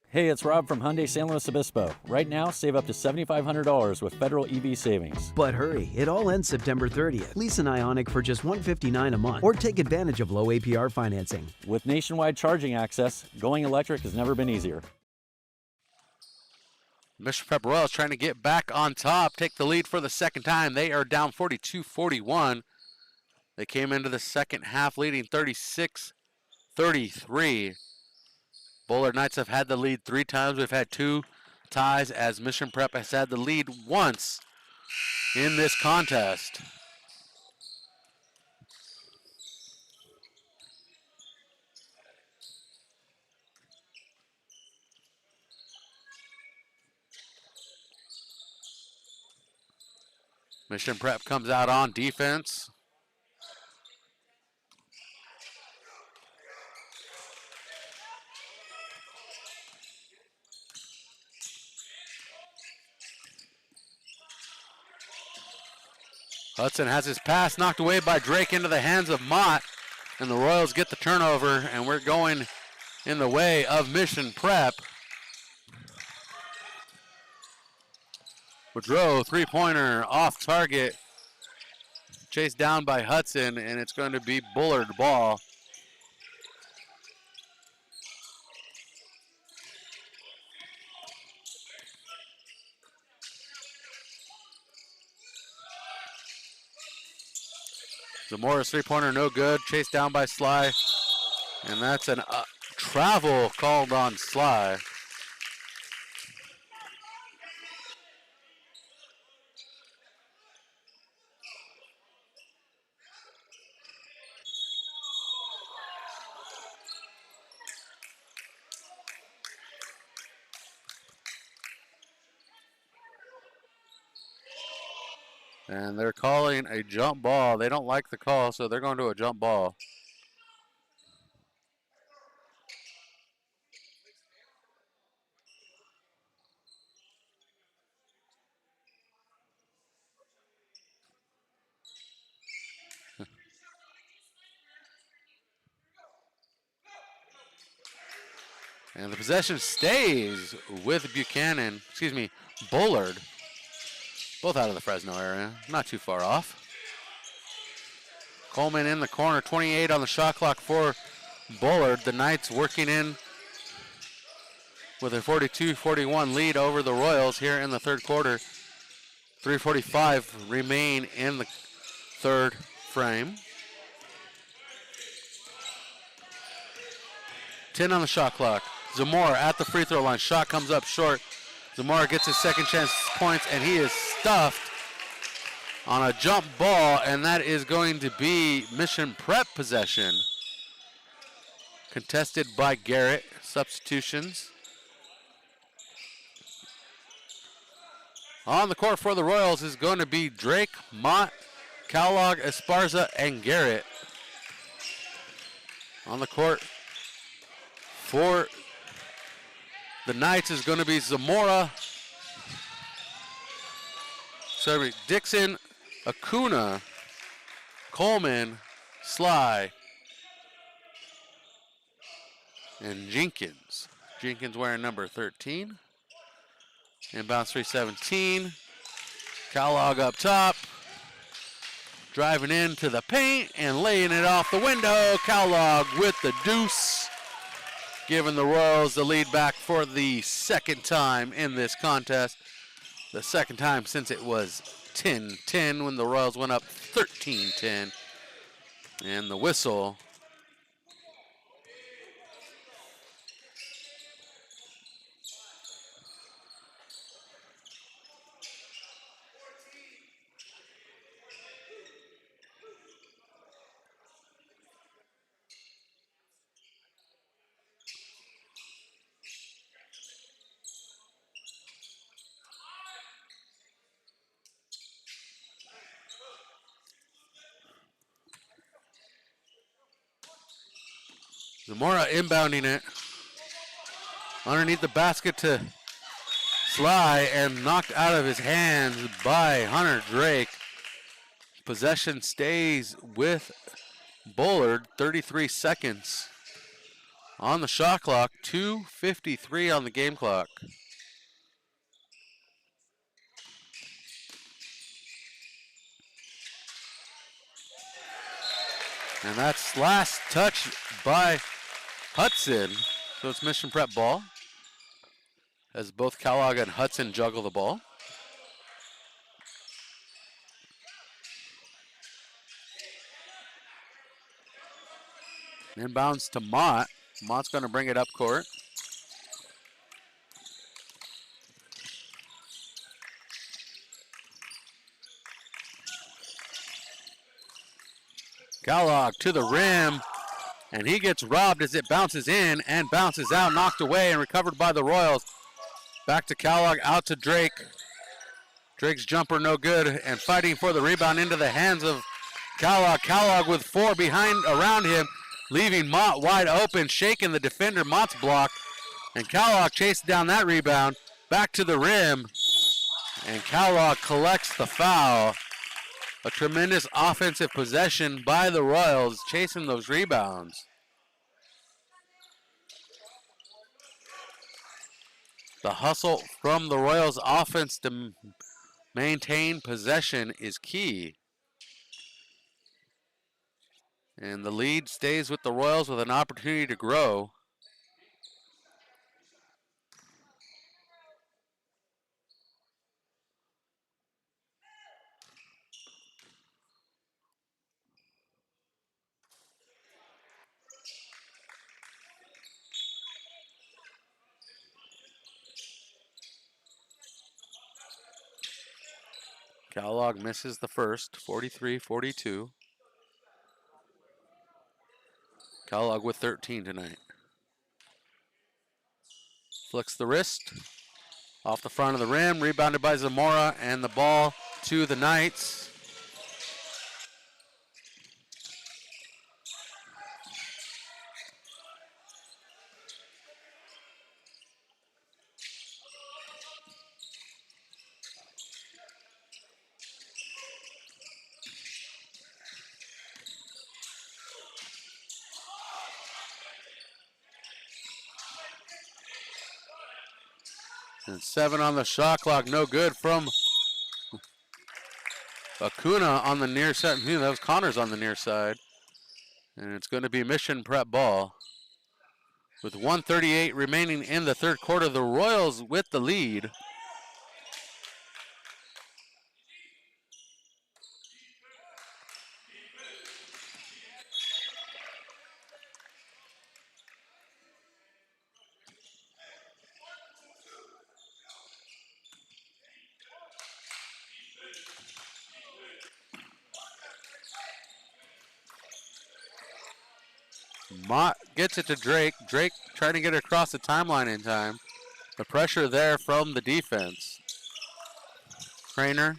Hey, it's Rob from Hyundai San Luis Obispo. Right now, save up to $7,500 with federal EV savings. But hurry, it all ends September 30th. Lease an Ioniq for just $159 a month or take advantage of low APR financing. With nationwide charging access, going electric has never been easier. Mission Prep Royals trying to get back on top, take the lead for the second time. They are down 42-41. They came into the second half leading 36-33. Bullard Knights have had the lead 3 times. We've had 2 ties as Mission Prep has had the lead once in this contest. Mission Prep comes out on defense. Hudson has his pass knocked away by Drake into the hands of Mott, and the Royals get the turnover, and we're going in the way of Mission Prep. Woodrow, three-pointer off target, chased down by Hudson, and it's going to be Bullard ball. Zamora's three-pointer no good, chased down by Sly, and that's a travel called on Sly. And they're calling a jump ball. They don't like the call, so they're going to a jump ball. And the possession stays with Bullard. Both out of the Fresno area, not too far off. Coleman in the corner, 28 on the shot clock for Bullard. The Knights working in with a 42-41 lead over the Royals here in the third quarter. 3:45 remain in the third frame. 10 on the shot clock. Zamora at the free throw line. Shot comes up short. Zamora gets his second chance points, and he is stuffed on a jump ball, and that is going to be Mission Prep possession. Contested by Garrett. Substitutions. On the court for the Royals is going to be Drake, Mott, Kellogg, Esparza, and Garrett. On the court for the Knights is going to be Zamora, Dixon, Acuna, Coleman, Sly, and Jenkins. Jenkins wearing number 13. Inbounds 3:17. Kellogg up top. Driving into the paint and laying it off the window. Kellogg with the deuce, giving the Royals the lead back for the second time in this contest. The second time since it was 10-10 when the Royals went up 13-10. And the whistle Zamora inbounding it underneath the basket to Sly and knocked out of his hands by Hunter Drake. Possession stays with Bullard. 33 seconds on the shot clock. 2:53 on the game clock. And that's last touch by Hudson. So it's Mission Prep ball as both Kellogg and Hudson juggle the ball. Inbounds to Mott. Mott's going to bring it up court. Kellogg to the rim, and he gets robbed as it bounces in and bounces out, knocked away and recovered by the Royals. Back to Kellogg, out to Drake. Drake's jumper no good, and fighting for the rebound into the hands of Kellogg. Kellogg with 4 around him, leaving Mott wide open, shaking the defender. Mott's block, and Kellogg chased down that rebound, back to the rim, and Kellogg collects the foul. A tremendous offensive possession by the Royals, chasing those rebounds. The hustle from the Royals offense to maintain possession is key. And the lead stays with the Royals with an opportunity to grow. Kellogg misses the first, 43-42. Kellogg with 13 tonight. Flicks the wrist, off the front of the rim, rebounded by Zamora, and the ball to the Knights. And 7 on the shot clock, no good from Acuna on the near side. That was Connors on the near side. And it's going to be Mission Prep ball. With 1:38 remaining in the third quarter, the Royals with the lead. Mott gets it to Drake. Drake trying to get it across the timeline in time. The pressure there from the defense. Craner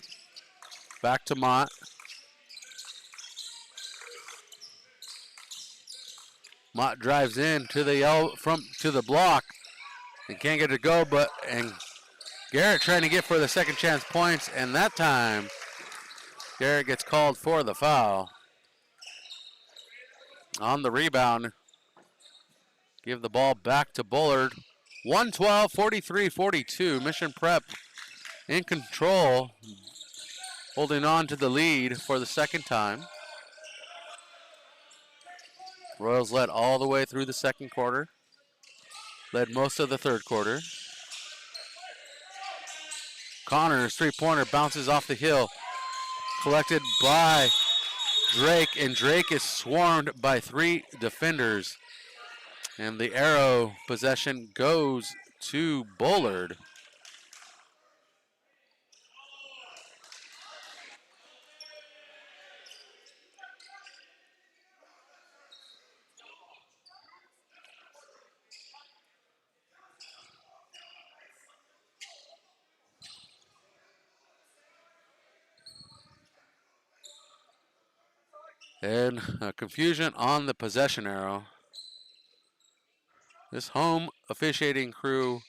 back to Mott. Mott drives in to the block and can't get it to go, and Garrett trying to get for the second chance points, and that time Garrett gets called for the foul. On the rebound, give the ball back to Bullard. 112, 43-42. Mission Prep in control, holding on to the lead for the second time. Royals led all the way through the second quarter, led most of the third quarter. Connors, three-pointer, bounces off the hill, collected by Drake, and Drake is swarmed by 3 defenders. And the arrow possession goes to Bullard. And confusion on the possession arrow. This home officiating crew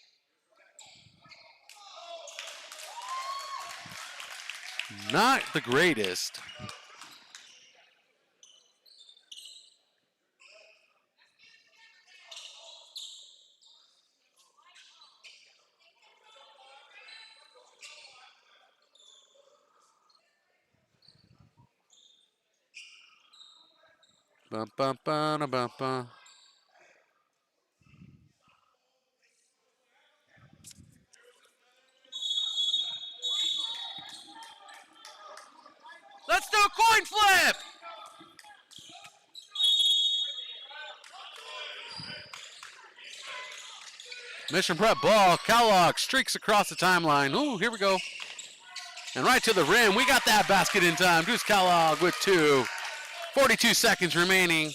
not the greatest. Bum, bum, bum, bum, bum. Let's do a coin flip! Mission Prep ball. Kellogg streaks across the timeline. Ooh, here we go. And right to the rim. We got that basket in time. Deuce Kellogg with 2. 42 seconds remaining.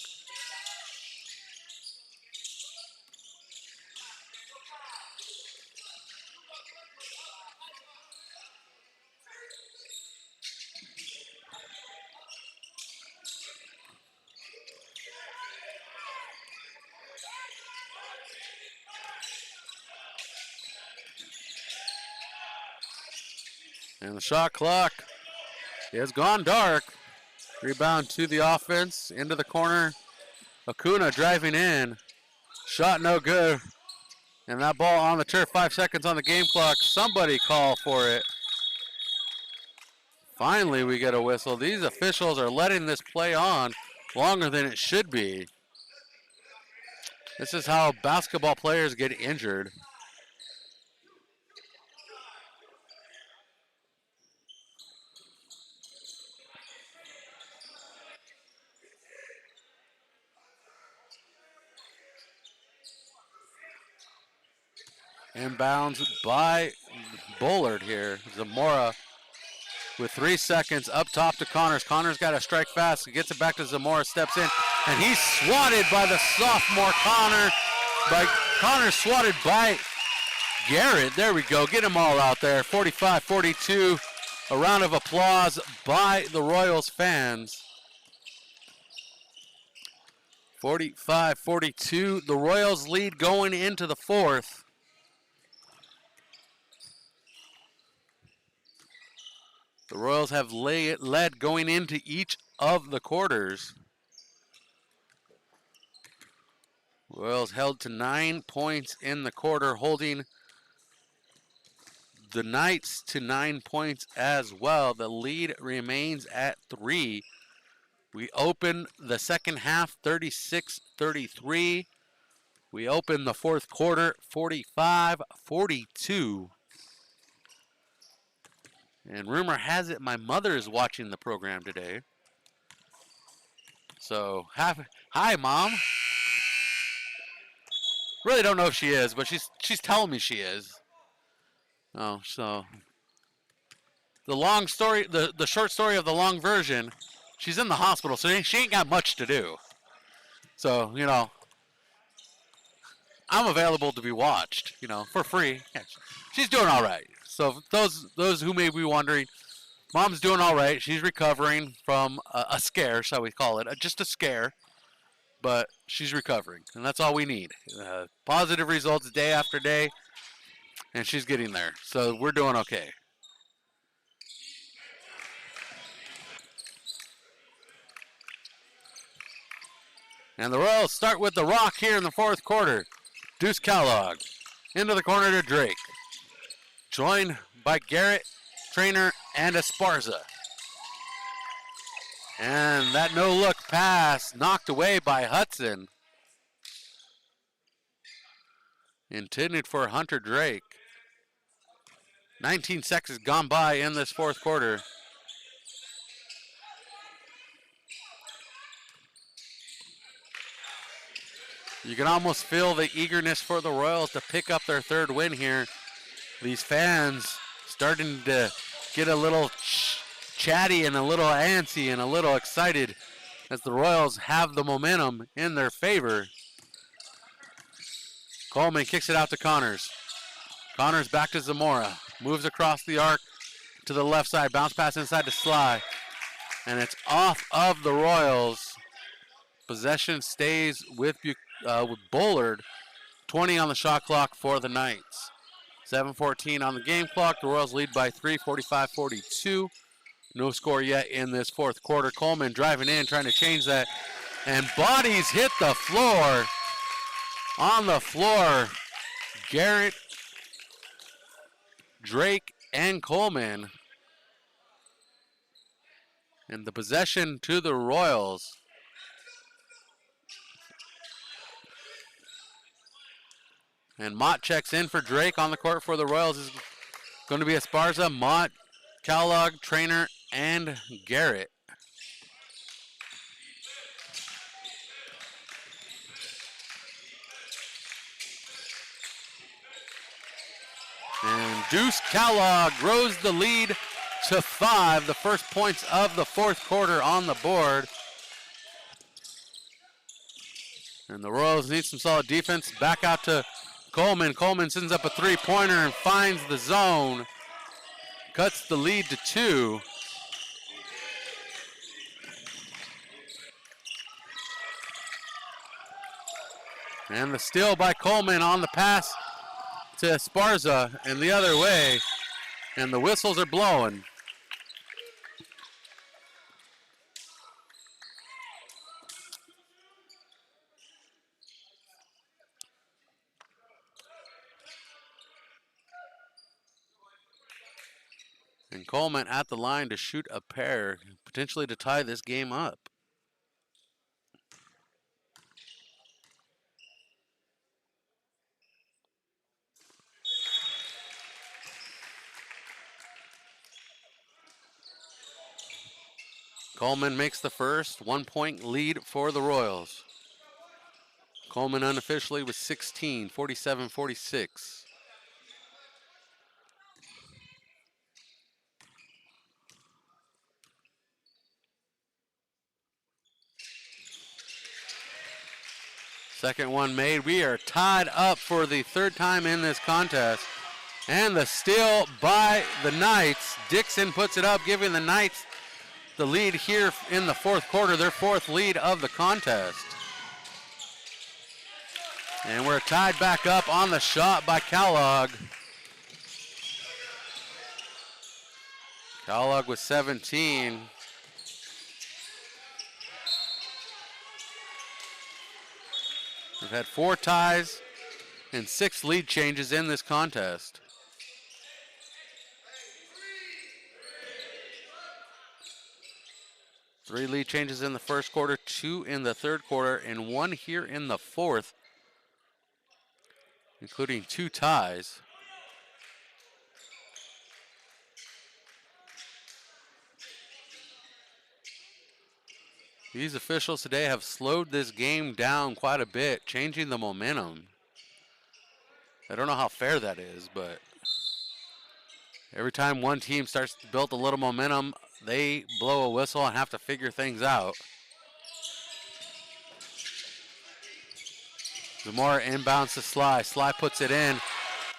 And the shot clock has gone dark. Rebound to the offense, into the corner. Acuna driving in. Shot no good. And that ball on the turf, 5 seconds on the game clock. Somebody call for it. Finally, we get a whistle. These officials are letting this play on longer than it should be. This is how basketball players get injured. Inbounds by Bullard here. Zamora with 3 seconds up top to Connors. Connors got to strike fast. He gets it back to Zamora, steps in, and he's swatted by the sophomore Connors swatted by Garrett. There we go. Get them all out there. 45-42. A round of applause by the Royals fans. 45-42. The Royals lead going into the fourth. The Royals have led going into each of the quarters. Royals held to 9 points in the quarter, holding the Knights to 9 points as well. The lead remains at 3. We open the second half 36-33. We open the fourth quarter 45-42. And rumor has it my mother is watching the program today. So, hi, Mom. Really don't know if she is, but she's telling me she is. Oh, so the long story, the short story of the long version, she's in the hospital, so she ain't got much to do. So, you know, I'm available to be watched, you know, for free. Yeah, she's doing all right. So those who may be wondering, Mom's doing all right. She's recovering from a scare, shall we call it, just a scare. But she's recovering, and that's all we need. Positive results day after day, and she's getting there. So we're doing okay. And the Royals start with the rock here in the fourth quarter. Deuce Kellogg into the corner to Drake. Joined by Garrett, Trainer, and Esparza. And that no-look pass knocked away by Hudson. Intended for Hunter Drake. 19 seconds gone by in this fourth quarter. You can almost feel the eagerness for the Royals to pick up their third win here. These fans starting to get a little chatty and a little antsy and a little excited as the Royals have the momentum in their favor. Coleman kicks it out to Connors. Connors back to Zamora. Moves across the arc to the left side. Bounce pass inside to Sly. And it's off of the Royals. Possession stays with Bullard. 20 on the shot clock for the Knights. 7:14 on the game clock. The Royals lead by 3, 45-42. No score yet in this fourth quarter. Coleman driving in, trying to change that. And bodies hit the floor. On the floor, Garrett, Drake, and Coleman. And the possession to the Royals. And Mott checks in for Drake. On the court for the Royals is going to be Esparza, Mott, Kellogg, Trainer, and Garrett. And Deuce Kellogg grows the lead to 5. The first points of the fourth quarter on the board. And the Royals need some solid defense. Back out to Coleman. Coleman sends up a three-pointer and finds the zone. Cuts the lead to 2. And the steal by Coleman on the pass to Esparza, and the other way. And the whistles are blowing. And Coleman at the line to shoot a pair, potentially to tie this game up. Coleman makes the first, 1 point lead for the Royals. Coleman unofficially with 16, 47-46. Second one made. We are tied up for the third time in this contest. And the steal by the Knights. Dixon puts it up, giving the Knights the lead here in the fourth quarter, their fourth lead of the contest. And we're tied back up on the shot by Kellogg. Kellogg with 17. We've had 4 ties and 6 lead changes in this contest. Three lead changes in the first quarter, 2 in the third quarter, and 1 here in the fourth, including 2 ties. These officials today have slowed this game down quite a bit, changing the momentum. I don't know how fair that is, but every time one team starts to build a little momentum, they blow a whistle and have to figure things out. Zamora inbounds to Sly. Sly puts it in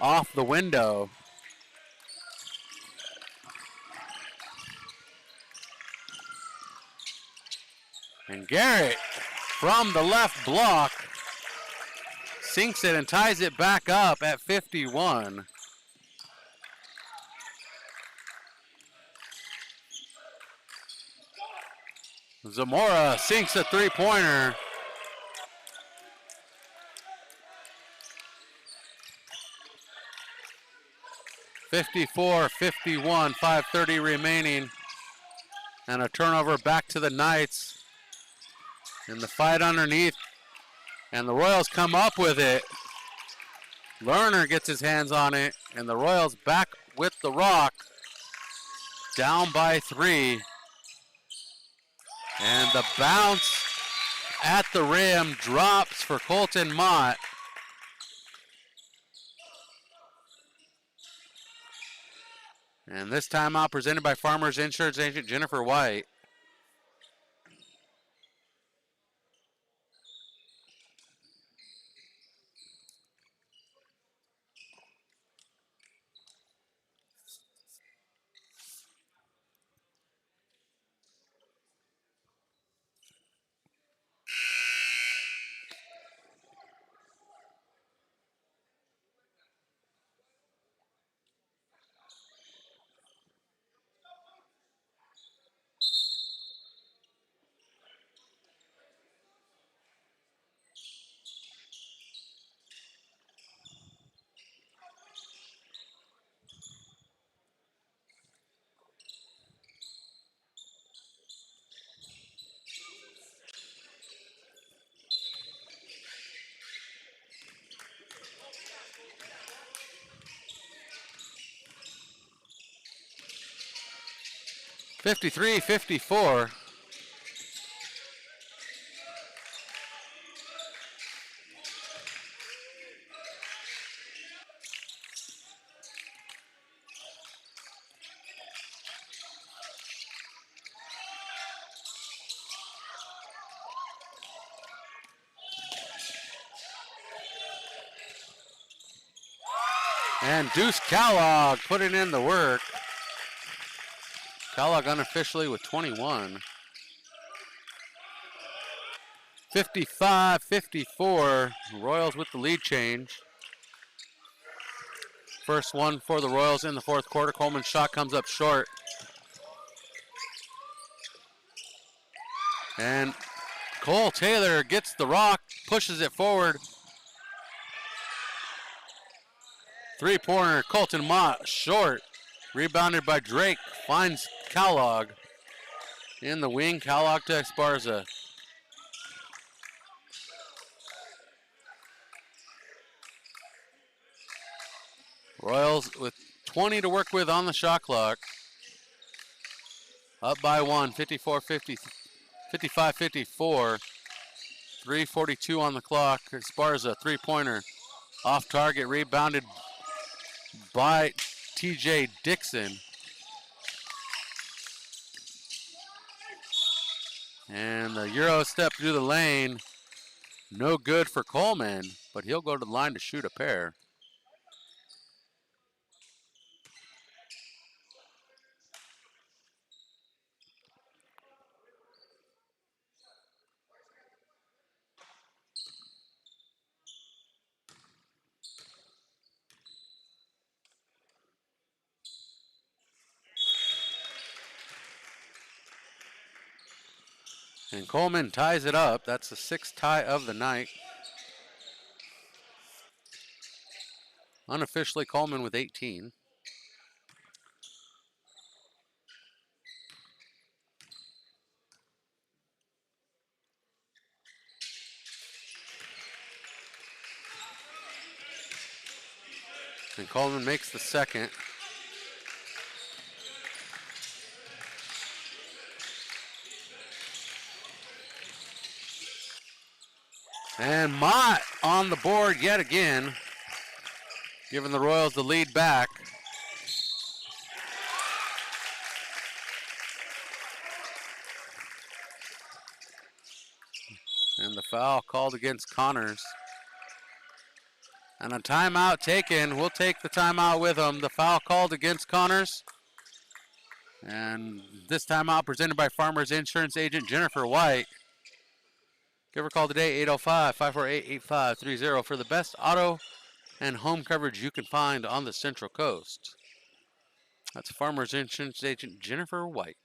off the window. And Garrett from the left block sinks it and ties it back up at 51. Zamora sinks a three-pointer. (54-51), 5:30 remaining. And a turnover back to the Knights. In the fight underneath. And the Royals come up with it. Lerner gets his hands on it. And the Royals back with the rock. Down by 3. And the bounce at the rim drops for Colton Mott. And this timeout presented by Farmers Insurance agent Jennifer White. (53-54). And Deuce Kellogg putting in the work. Kellogg unofficially with 21. 55-54. Royals with the lead change. first one for the Royals in the fourth quarter. Coleman's shot comes up short. And Cole Taylor gets the rock, pushes it forward. Three-pointer, Colton Mott, short. Rebounded by Drake, finds Kellogg in the wing. Kellogg to Esparza. Royals with 20 to work with on the shot clock. Up by one, 55-54. 3:42 on the clock. Esparza, three-pointer. Off target, rebounded by TJ Dixon. And the Euro step through the lane. No good for Coleman, but he'll go to the line to shoot a pair. And Coleman ties it up. That's the sixth tie of the night. Unofficially, Coleman with 18. And Coleman makes the second. And Mott on the board yet again, giving the Royals the lead back. And the foul called against Connors. And a timeout taken. We'll take the timeout with them. The foul called against Connors. And this timeout presented by Farmers Insurance Agent Jennifer White. Give her a call today, 805-548-8530 for the best auto and home coverage you can find on the Central Coast. That's Farmers Insurance Agent Jennifer White.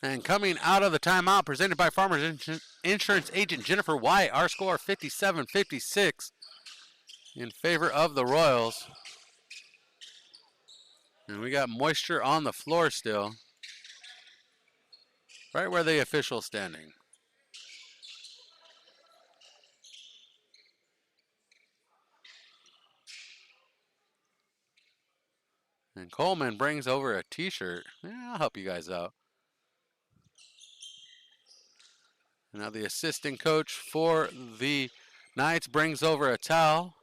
And coming out of the timeout presented by Farmers Insurance Agent Jennifer White, our score 57-56 in favor of the Royals. And we got moisture on the floor still, right where the official's standing. And Coleman brings over a t-shirt. Yeah, I'll help you guys out. Now the assistant coach for the Knights brings over a towel.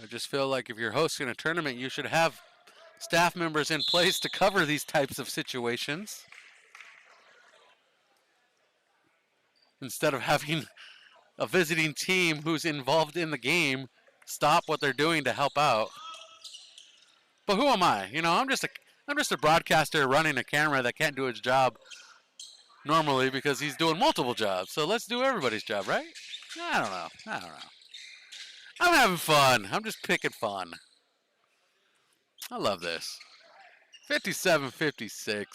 I just feel like if you're hosting a tournament, you should have staff members in place to cover these types of situations. instead of having a visiting team who's involved in the game stop what they're doing to help out. But who am I? You know, I'm just a broadcaster running a camera that can't do its job normally because he's doing multiple jobs. So let's do everybody's job, right? I don't know. I'm having fun. I'm just picking fun. I love this. 57-56.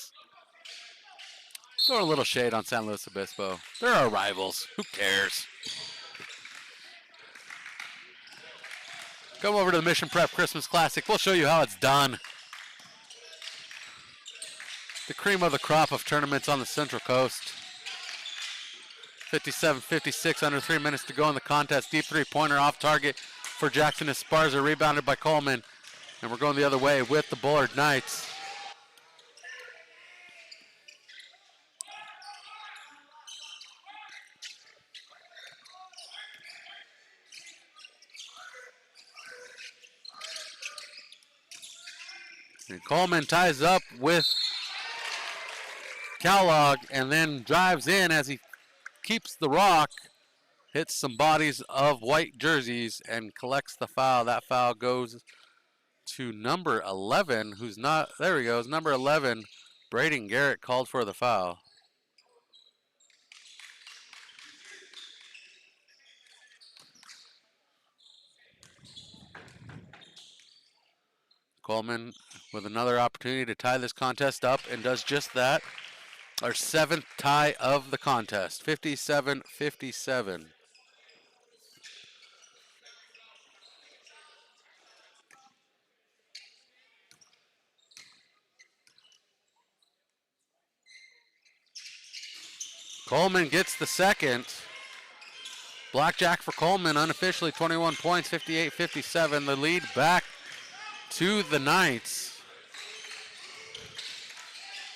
Throw a little shade on San Luis Obispo. They're our rivals. Who cares? Come over to the Mission Prep Christmas Classic. We'll show you how it's done. The cream of the crop of tournaments on the Central Coast. 57-56, under 3 minutes to go in the contest. Deep three-pointer off target for Jackson Esparza, rebounded by Coleman. And we're going the other way with the Bullard Knights. And Coleman ties up with Kellogg and then drives in as he keeps the rock, hits some bodies of white jerseys, and collects the foul. That foul goes to number 11, who's not, there he goes, number 11, Braden Garrett called for the foul. Coleman with another opportunity to tie this contest up and does just that. Our 7th tie of the contest, 57-57. Coleman gets the second. Blackjack for Coleman, unofficially 21 points, 58-57. The lead back to the Knights.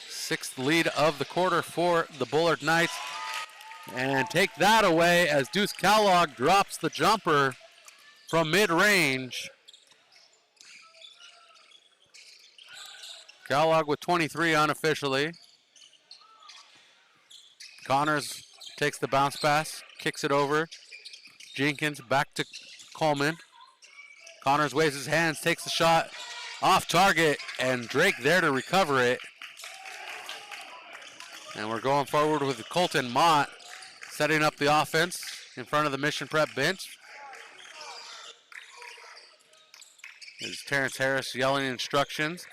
6th lead of the quarter for the Bullard Knights. And take that away as Deuce Kellogg drops the jumper from mid-range. Kellogg with 23 unofficially. Connors takes the bounce pass, kicks it over. Jenkins back to Coleman. Connors waves his hands, takes the shot off target, and Drake there to recover it. And we're going forward with Colton Mott setting up the offense in front of the Mission Prep bench. There's Terrence Harris yelling instructions.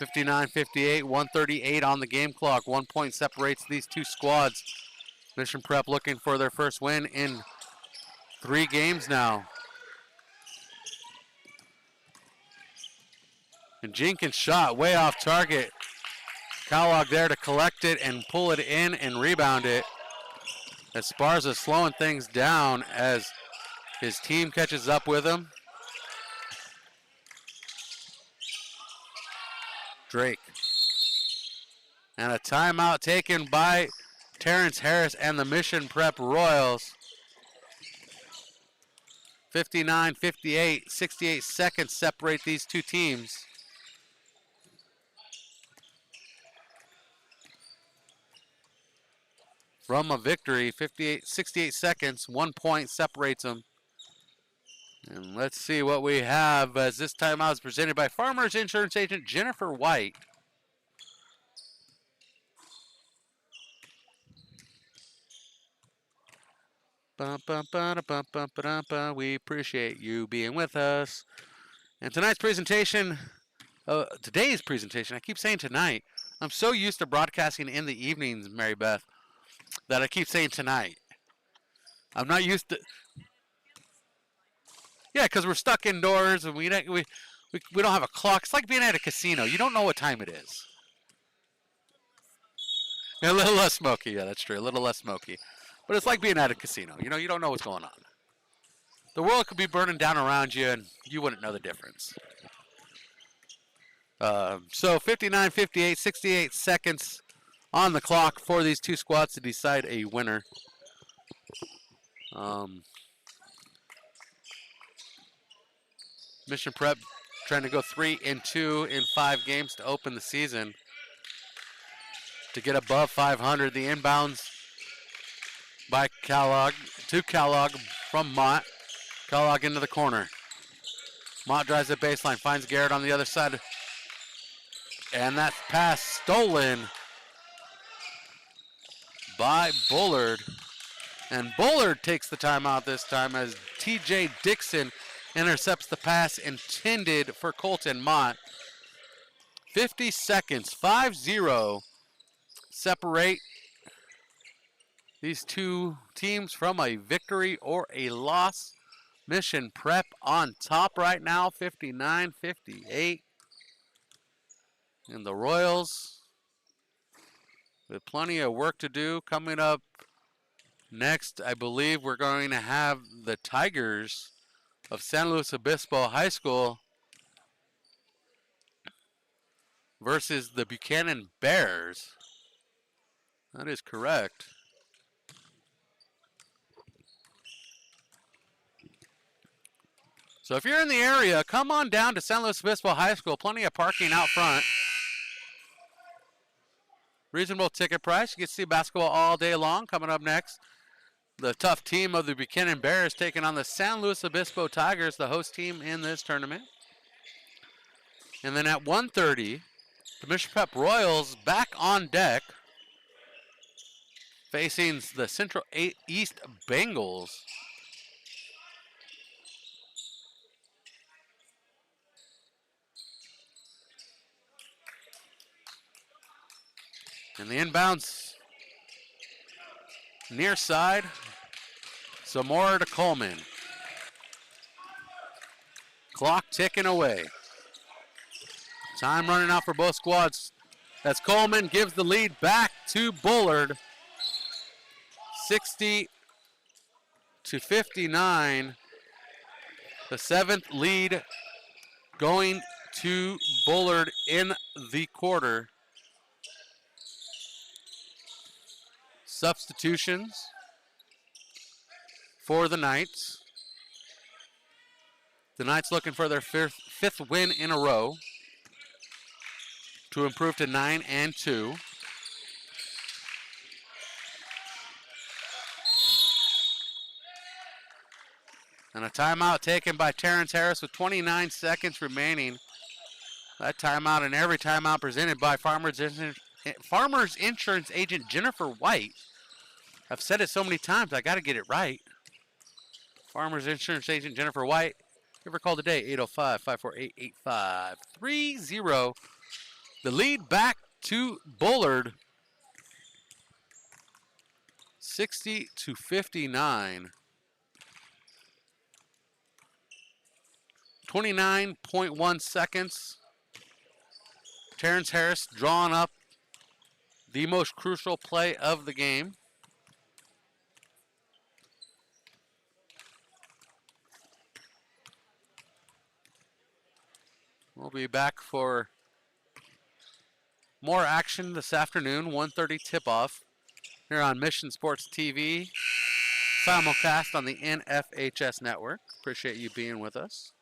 59-58, 138 on the game clock. 1 point separates these two squads. Mission Prep looking for their first win in 3 games now. And Jenkins' shot way off target. Kellogg there to collect it and pull it in and rebound it. Esparza slowing things down as his team catches up with him. Drake. And a timeout taken by Terrence Harris and the Mission Prep Royals. 59-58, 68 seconds separate these two teams. From a victory, 68 seconds, 1 point separates them. And let's see what we have as this timeout is presented by Farmers Insurance Agent Jennifer White. We appreciate you being with us. And tonight's presentation, today's presentation, I keep saying tonight. I'm so used to broadcasting in the evenings, Mary Beth, that I keep saying tonight. I'm not used to... Yeah, because we're stuck indoors and we don't have a clock. It's like being at a casino. You don't know what time it is. A little less smoky. Yeah, that's true. A little less smoky. But it's like being at a casino. You know, you don't know what's going on. The world could be burning down around you and you wouldn't know the difference. So 59-58, 68 seconds on the clock for these two squads to decide a winner. Mission Prep trying to go 3-2 in 5 games to open the season. To get above 500, the inbounds by Kellogg to Kellogg from Mott. Kellogg into the corner. Mott drives the baseline, finds Garrett on the other side. And that pass stolen by Bullard. And Bullard takes the timeout this time as TJ Dixon intercepts the pass intended for Colton Mott. 50 seconds, 5-0, separate these two teams from a victory or a loss. Mission Prep on top right now, 59-58. And the Royals with plenty of work to do. Coming up next, I believe we're going to have the Tigers of San Luis Obispo High School versus the Buchanan Bears. That is correct. So if you're in the area, come on down to San Luis Obispo High School. Plenty of parking out front. Reasonable ticket price. You can see basketball all day long. Coming up next, the tough team of the Buchanan Bears taking on the San Luis Obispo Tigers, the host team in this tournament. And then at 1:30, the Mission Prep Royals back on deck, facing the Central East Bengals. And the inbounds near side, Zamora to Coleman. Clock ticking away. Time running out for both squads as Coleman gives the lead back to Bullard. 60-59. The 7th lead going to Bullard in the quarter. Substitutions for the Knights. The Knights looking for their fifth win in a row to improve to 9-2. And a timeout taken by Terrence Harris with 29 seconds remaining. That timeout and every timeout presented by Farmers Insurance Agent Jennifer White. I've said it so many times, I got to get it right. Farmers Insurance Agent Jennifer White. Give her a call today, 805-548-8530. The lead back to Bullard, 60-59. 29.1 seconds. Terrence Harris drawing up the most crucial play of the game. We'll be back for more action this afternoon, 1:30 tip-off here on Mission Sports TV, simulcast on the NFHS network. Appreciate you being with us.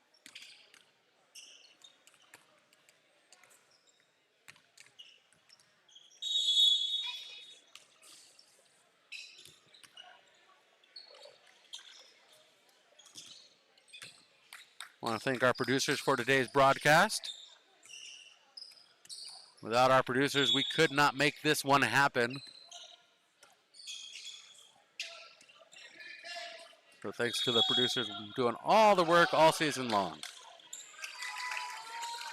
I want to thank our producers for today's broadcast. Without our producers, we could not make this one happen. So thanks to the producers doing all the work all season long.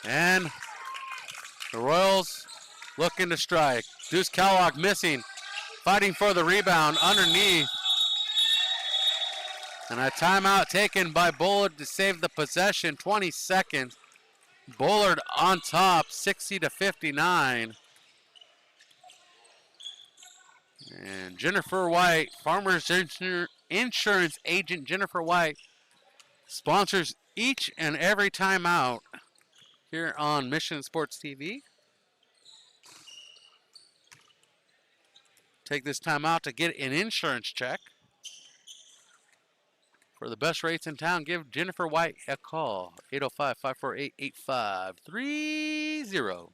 And the Royals looking to strike. Deuce Kellogg missing, fighting for the rebound underneath. And a timeout taken by Bullard to save the possession, 20 seconds. Bullard on top, 60-59. And Jennifer White, Farmers Insurance Agent Jennifer White, sponsors each and every timeout here on Mission Sports TV. Take this timeout to get an insurance check. For the best rates in town, give Jennifer White a call, 805-548-8530.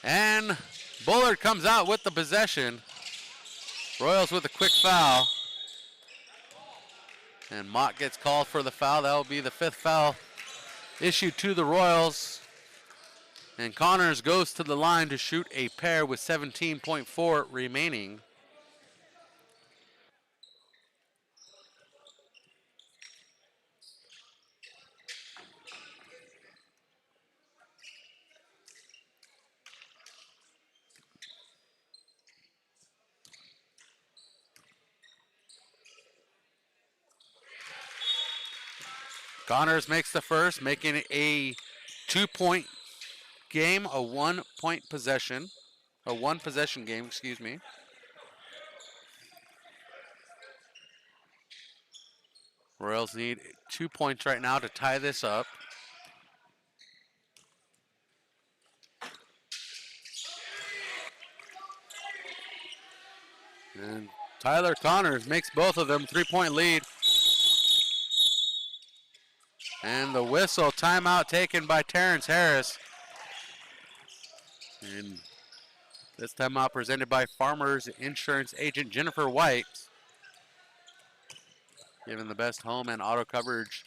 And Bullard comes out with the possession. Royals with a quick foul. And Mott gets called for the foul. That will be the 5th foul issued to the Royals. And Connors goes to the line to shoot a pair with 17.4 remaining. Connors makes the first, making it a 2-point game, a 1-point possession, a 1-possession game, excuse me. Royals need 2 points right now to tie this up. And Tyler Connors makes both of them, 3-point lead. And the whistle, timeout taken by Terrence Harris. And this timeout presented by Farmers Insurance agent Jennifer White. Giving the best home and auto coverage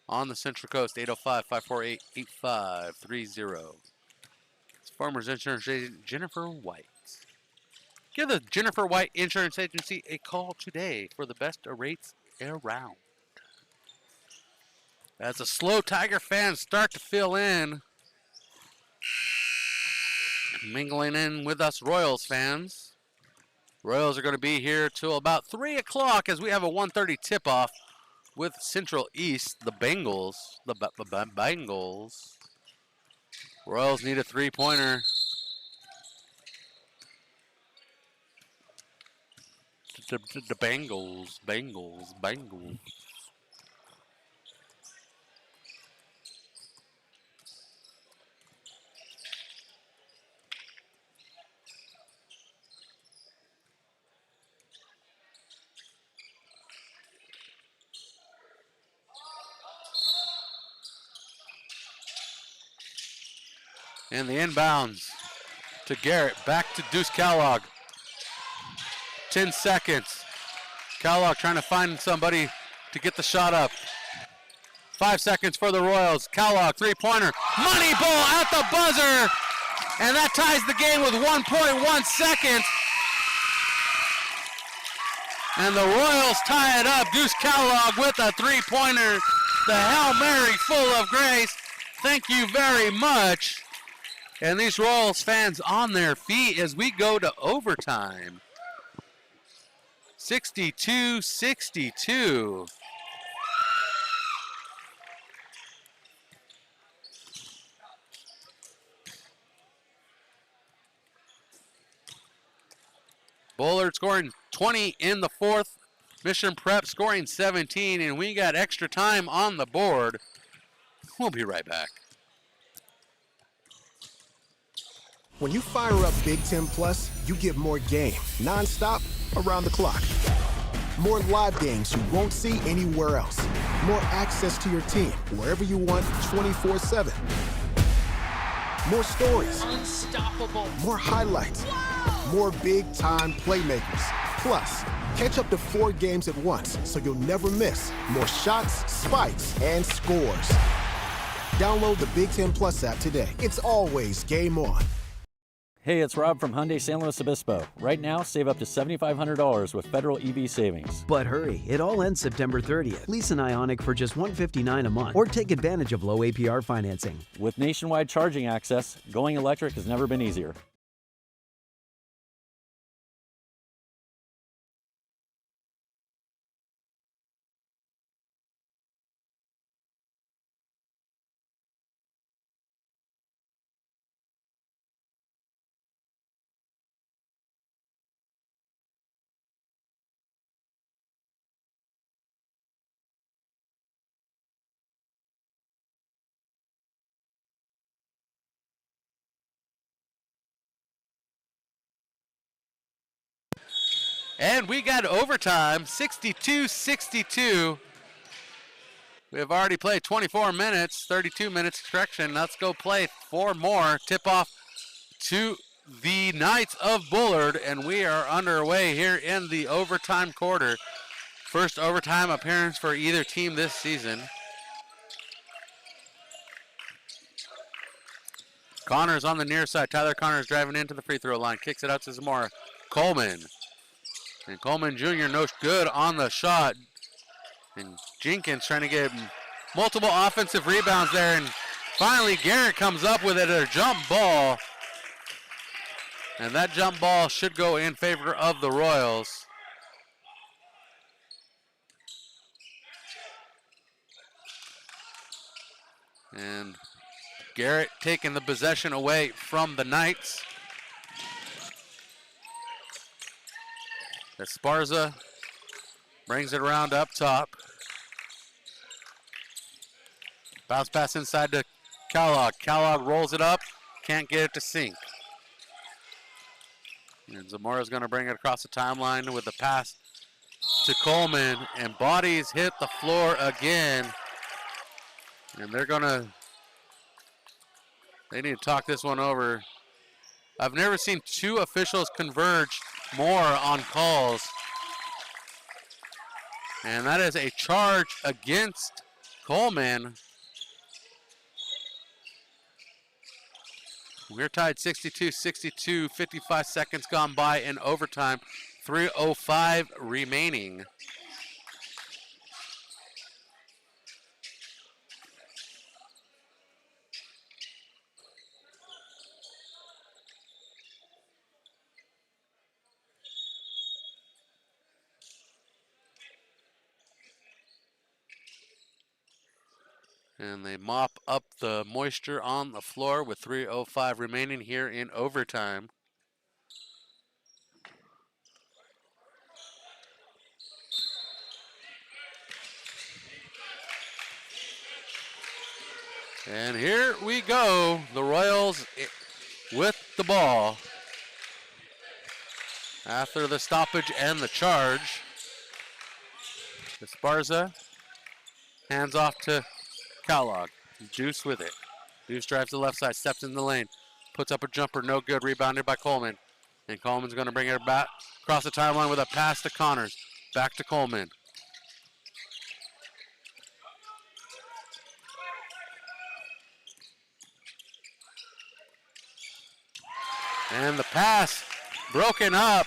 on the Central Coast, 805-548-8530. It's Farmers Insurance agent Jennifer White. Give the Jennifer White Insurance Agency a call today for the best rates around. As the slow Tiger fans start to fill in, mingling in with us Royals fans. Royals are going to be here till about 3 o'clock as we have a 1:30 tip-off with Central East, the Bengals. The Bengals. Royals need a 3-pointer. The Bengals. And the inbounds to Garrett, back to Deuce Kellogg. 10 seconds. Kellogg trying to find somebody to get the shot up. 5 seconds for the Royals. Kellogg, 3-pointer. Money ball at the buzzer. And that ties the game with 1.1 seconds. And the Royals tie it up. Deuce Kellogg with a 3-pointer. The Hail Mary full of grace. Thank you very much. And these Royals fans on their feet as we go to overtime. 62-62. Bullard scoring 20 in the 4th. Mission Prep scoring 17, and we got extra time on the board. We'll be right back. When you fire up Big Ten Plus, you get more game, nonstop, around the clock. More live games you won't see anywhere else. More access to your team, wherever you want, 24/7. More stories. Unstoppable. More highlights. Wow. More big-time playmakers. Plus, catch up to 4 games at once, so you'll never miss more shots, spikes, and scores. Download the Big Ten Plus app today. It's always game on. Hey, it's Rob from Hyundai San Luis Obispo. Right now, save up to $7,500 with federal EV savings. But hurry, it all ends September 30th. Lease an Ioniq for just $159 a month or take advantage of low APR financing. With nationwide charging access, going electric has never been easier. And we got overtime, 62-62. We have already played 24 minutes, 32 minutes, correction. Let's go play 4 more. Tip-off to the Knights of Bullard, and we are underway here in the overtime quarter. First overtime appearance for either team this season. Connors on the near side. Tyler Connors driving into the free throw line. Kicks it out to Zamora. Coleman. And Coleman Jr. no good on the shot. And Jenkins trying to get multiple offensive rebounds there. And finally Garrett comes up with it, a jump ball. And that jump ball should go in favor of the Royals. And Garrett taking the possession away from the Knights. Esparza brings it around up top. Bounce pass inside to Kellogg. Kellogg rolls it up, can't get it to sink. And Zamora's going to bring it across the timeline with the pass to Coleman, and bodies hit the floor again. And they need to talk this one over. I've never seen two officials converge more on calls. And that is a charge against Coleman. We're tied 62-62, 55 seconds gone by in overtime, 3:05 remaining. And they mop up the moisture on the floor with 3:05 remaining here in overtime. And here we go, the Royals with the ball. After the stoppage and the charge, Esparza hands off to Kellogg. Deuce with it. Deuce drives to the left side, steps in the lane, puts up a jumper, no good, rebounded by Coleman. And Coleman's going to bring it back across the timeline with a pass to Connors. Back to Coleman. And the pass broken up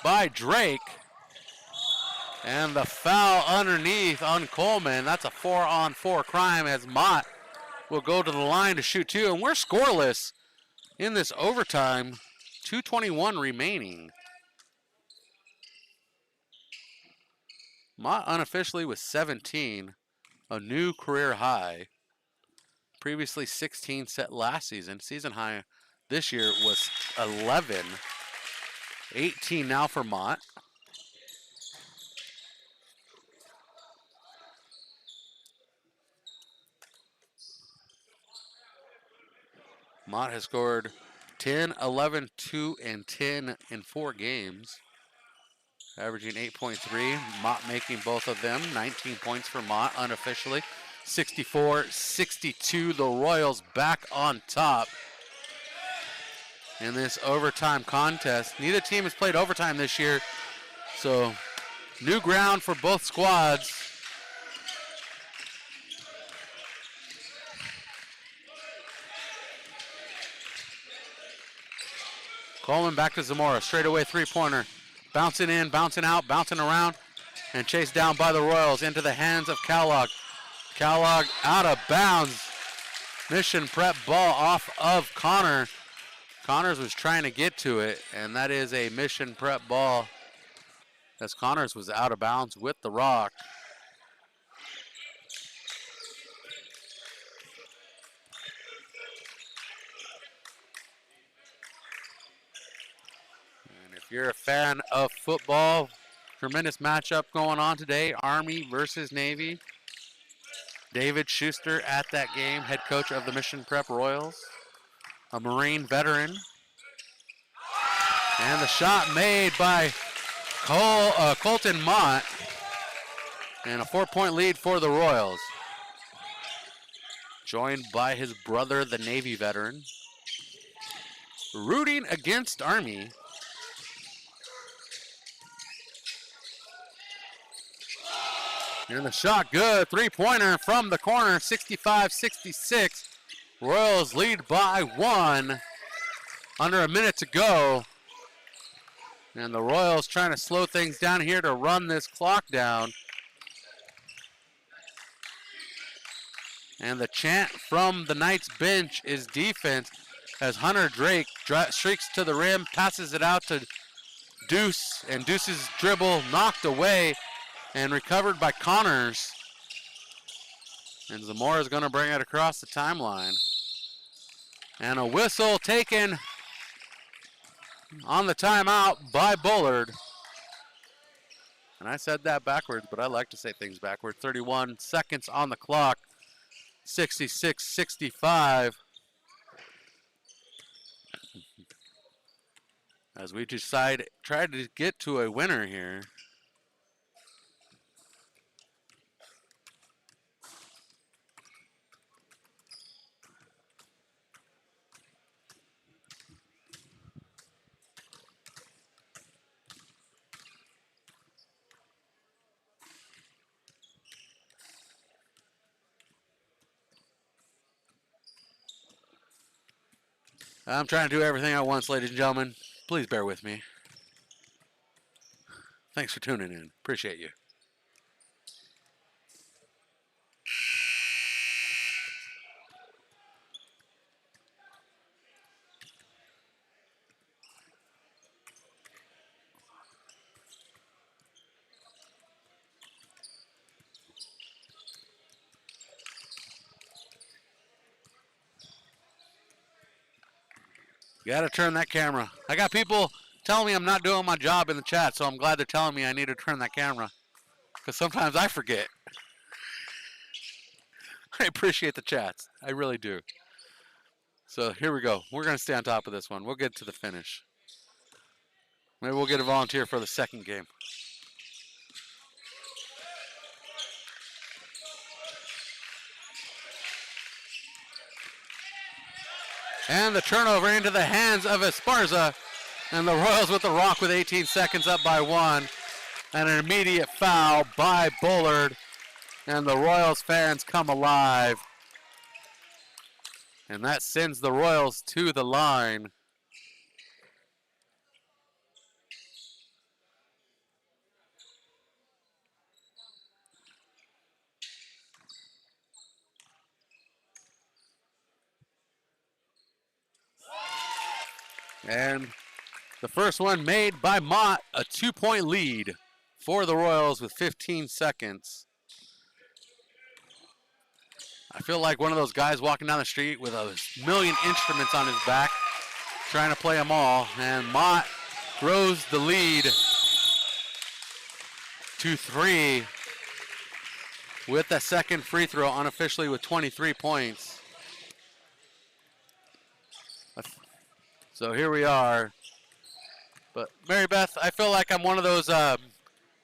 by Drake. And the foul underneath on Coleman. That's a 4-on-4 crime as Mott will go to the line to shoot two. And we're scoreless in this overtime. 2:21 remaining. Mott unofficially was 17, a new career high. Previously 16 set last season. Season high this year was 11. 18 now for Mott. Mott has scored 10, 11, 2, and 10 in 4 games, averaging 8.3. Mott making both of them. 19 points for Mott unofficially. 64-62, the Royals back on top in this overtime contest. Neither team has played overtime this year, so new ground for both squads. Coleman back to Zamora, straightaway three-pointer. Bouncing in, bouncing out, bouncing around, and chased down by the Royals into the hands of Kellogg. Kellogg out of bounds. Mission prep ball off of Connor. Connors was trying to get to it, and that is a mission prep ball as Connors was out of bounds with the rock. You're a fan of football. Tremendous matchup going on today. Army versus Navy. David Schuster at that game, head coach of the Mission Prep Royals. A Marine veteran. And the shot made by Colton Mott. And a 4-point lead for the Royals. Joined by his brother, the Navy veteran. rooting against Army. And the shot good. Three-pointer from the corner, 65-66. Royals lead by 1. Under a minute to go. And the Royals trying to slow things down here to run this clock down. And the chant from the Knights bench is defense as Hunter Drake streaks to the rim, passes it out to Deuce, and Deuce's dribble knocked away and recovered by Connors. And Zamora is going to bring it across the timeline. And a whistle taken on the timeout by Bullard. And I said that backwards, but I like to say things backwards. 31 seconds on the clock, 66-65. As we try to get to a winner here. I'm trying to do everything at once, ladies and gentlemen. Please bear with me. Thanks for tuning in. Appreciate you. Got to turn that camera. I got people telling me I'm not doing my job in the chat, so I'm glad they're telling me I need to turn that camera. Because sometimes I forget. I appreciate the chats. I really do. So here we go. We're going to stay on top of this one. We'll get to the finish. Maybe we'll get a volunteer for the second game. And the turnover into the hands of Esparza. And the Royals with the rock with 18 seconds up by 1. And an immediate foul by Bullard. And the Royals fans come alive. And that sends the Royals to the line. And the first one made by Mott, a 2-point lead for the Royals with 15 seconds. I feel like one of those guys walking down the street with a million instruments on his back, trying to play them all. And Mott grows the lead to 3 with the second free throw unofficially with 23 points. So here we are. But Mary Beth, I feel like I'm one of those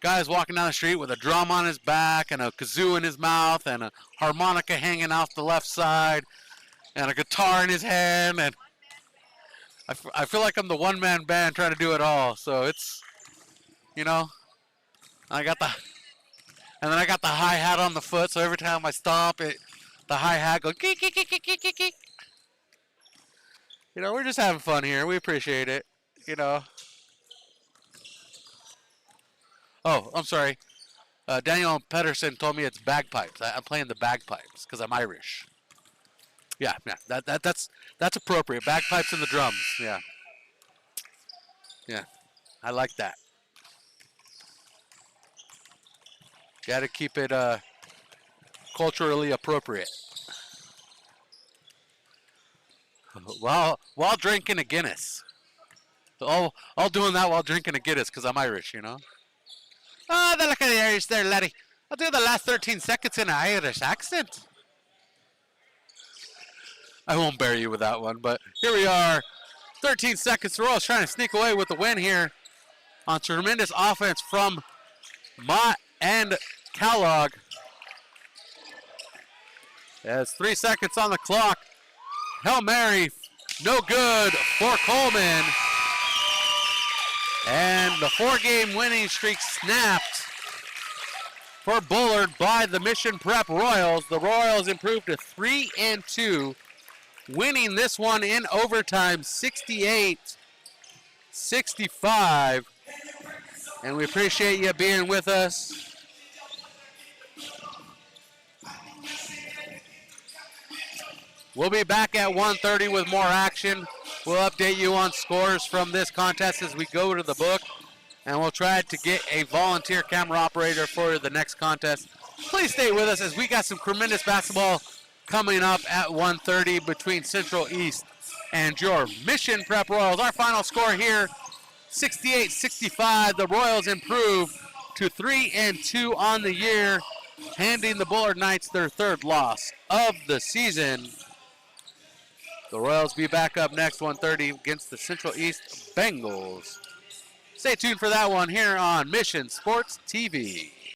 guys walking down the street with a drum on his back and a kazoo in his mouth and a harmonica hanging off the left side and a guitar in his hand. And I feel like I'm the one-man band trying to do it all. So it's, you know, and then I got the hi-hat on the foot. So every time I stomp, the hi-hat goes geek, geek, geek, geek, geek, geek. You know, we're just having fun here. We appreciate it, you know. Oh, I'm sorry. Daniel Pedersen told me it's bagpipes. I'm playing the bagpipes because I'm Irish. Yeah, that's appropriate. Bagpipes and the drums, yeah. Yeah, I like that. Got to keep it culturally appropriate. While drinking a Guinness. All doing that while drinking a Guinness because I'm Irish, you know. Oh, look at the Irish there, laddie. I'll do the last 13 seconds in an Irish accent. I won't bear you with that one, but here we are. 13 seconds. Royals trying to sneak away with the win here on tremendous offense from Mott and Kellogg. There's 3 seconds on the clock. Hail Mary No good for Coleman. And the 4-game winning streak snapped for Bullard by the Mission Prep Royals. The Royals improved to 3-2, winning this one in overtime, 68-65. And we appreciate you being with us. We'll be back at 1:30 with more action. We'll update you on scores from this contest as we go to the book, and we'll try to get a volunteer camera operator for the next contest. Please stay with us as we got some tremendous basketball coming up at 1:30 between Central East and your Mission Prep Royals. Our final score here, 68-65. The Royals improve to 3-2 on the year, handing the Bullard Knights their 3rd loss of the season. The Royals be back up next 1:30 against the Central East Bengals. Stay tuned for that one here on Mission Sports TV.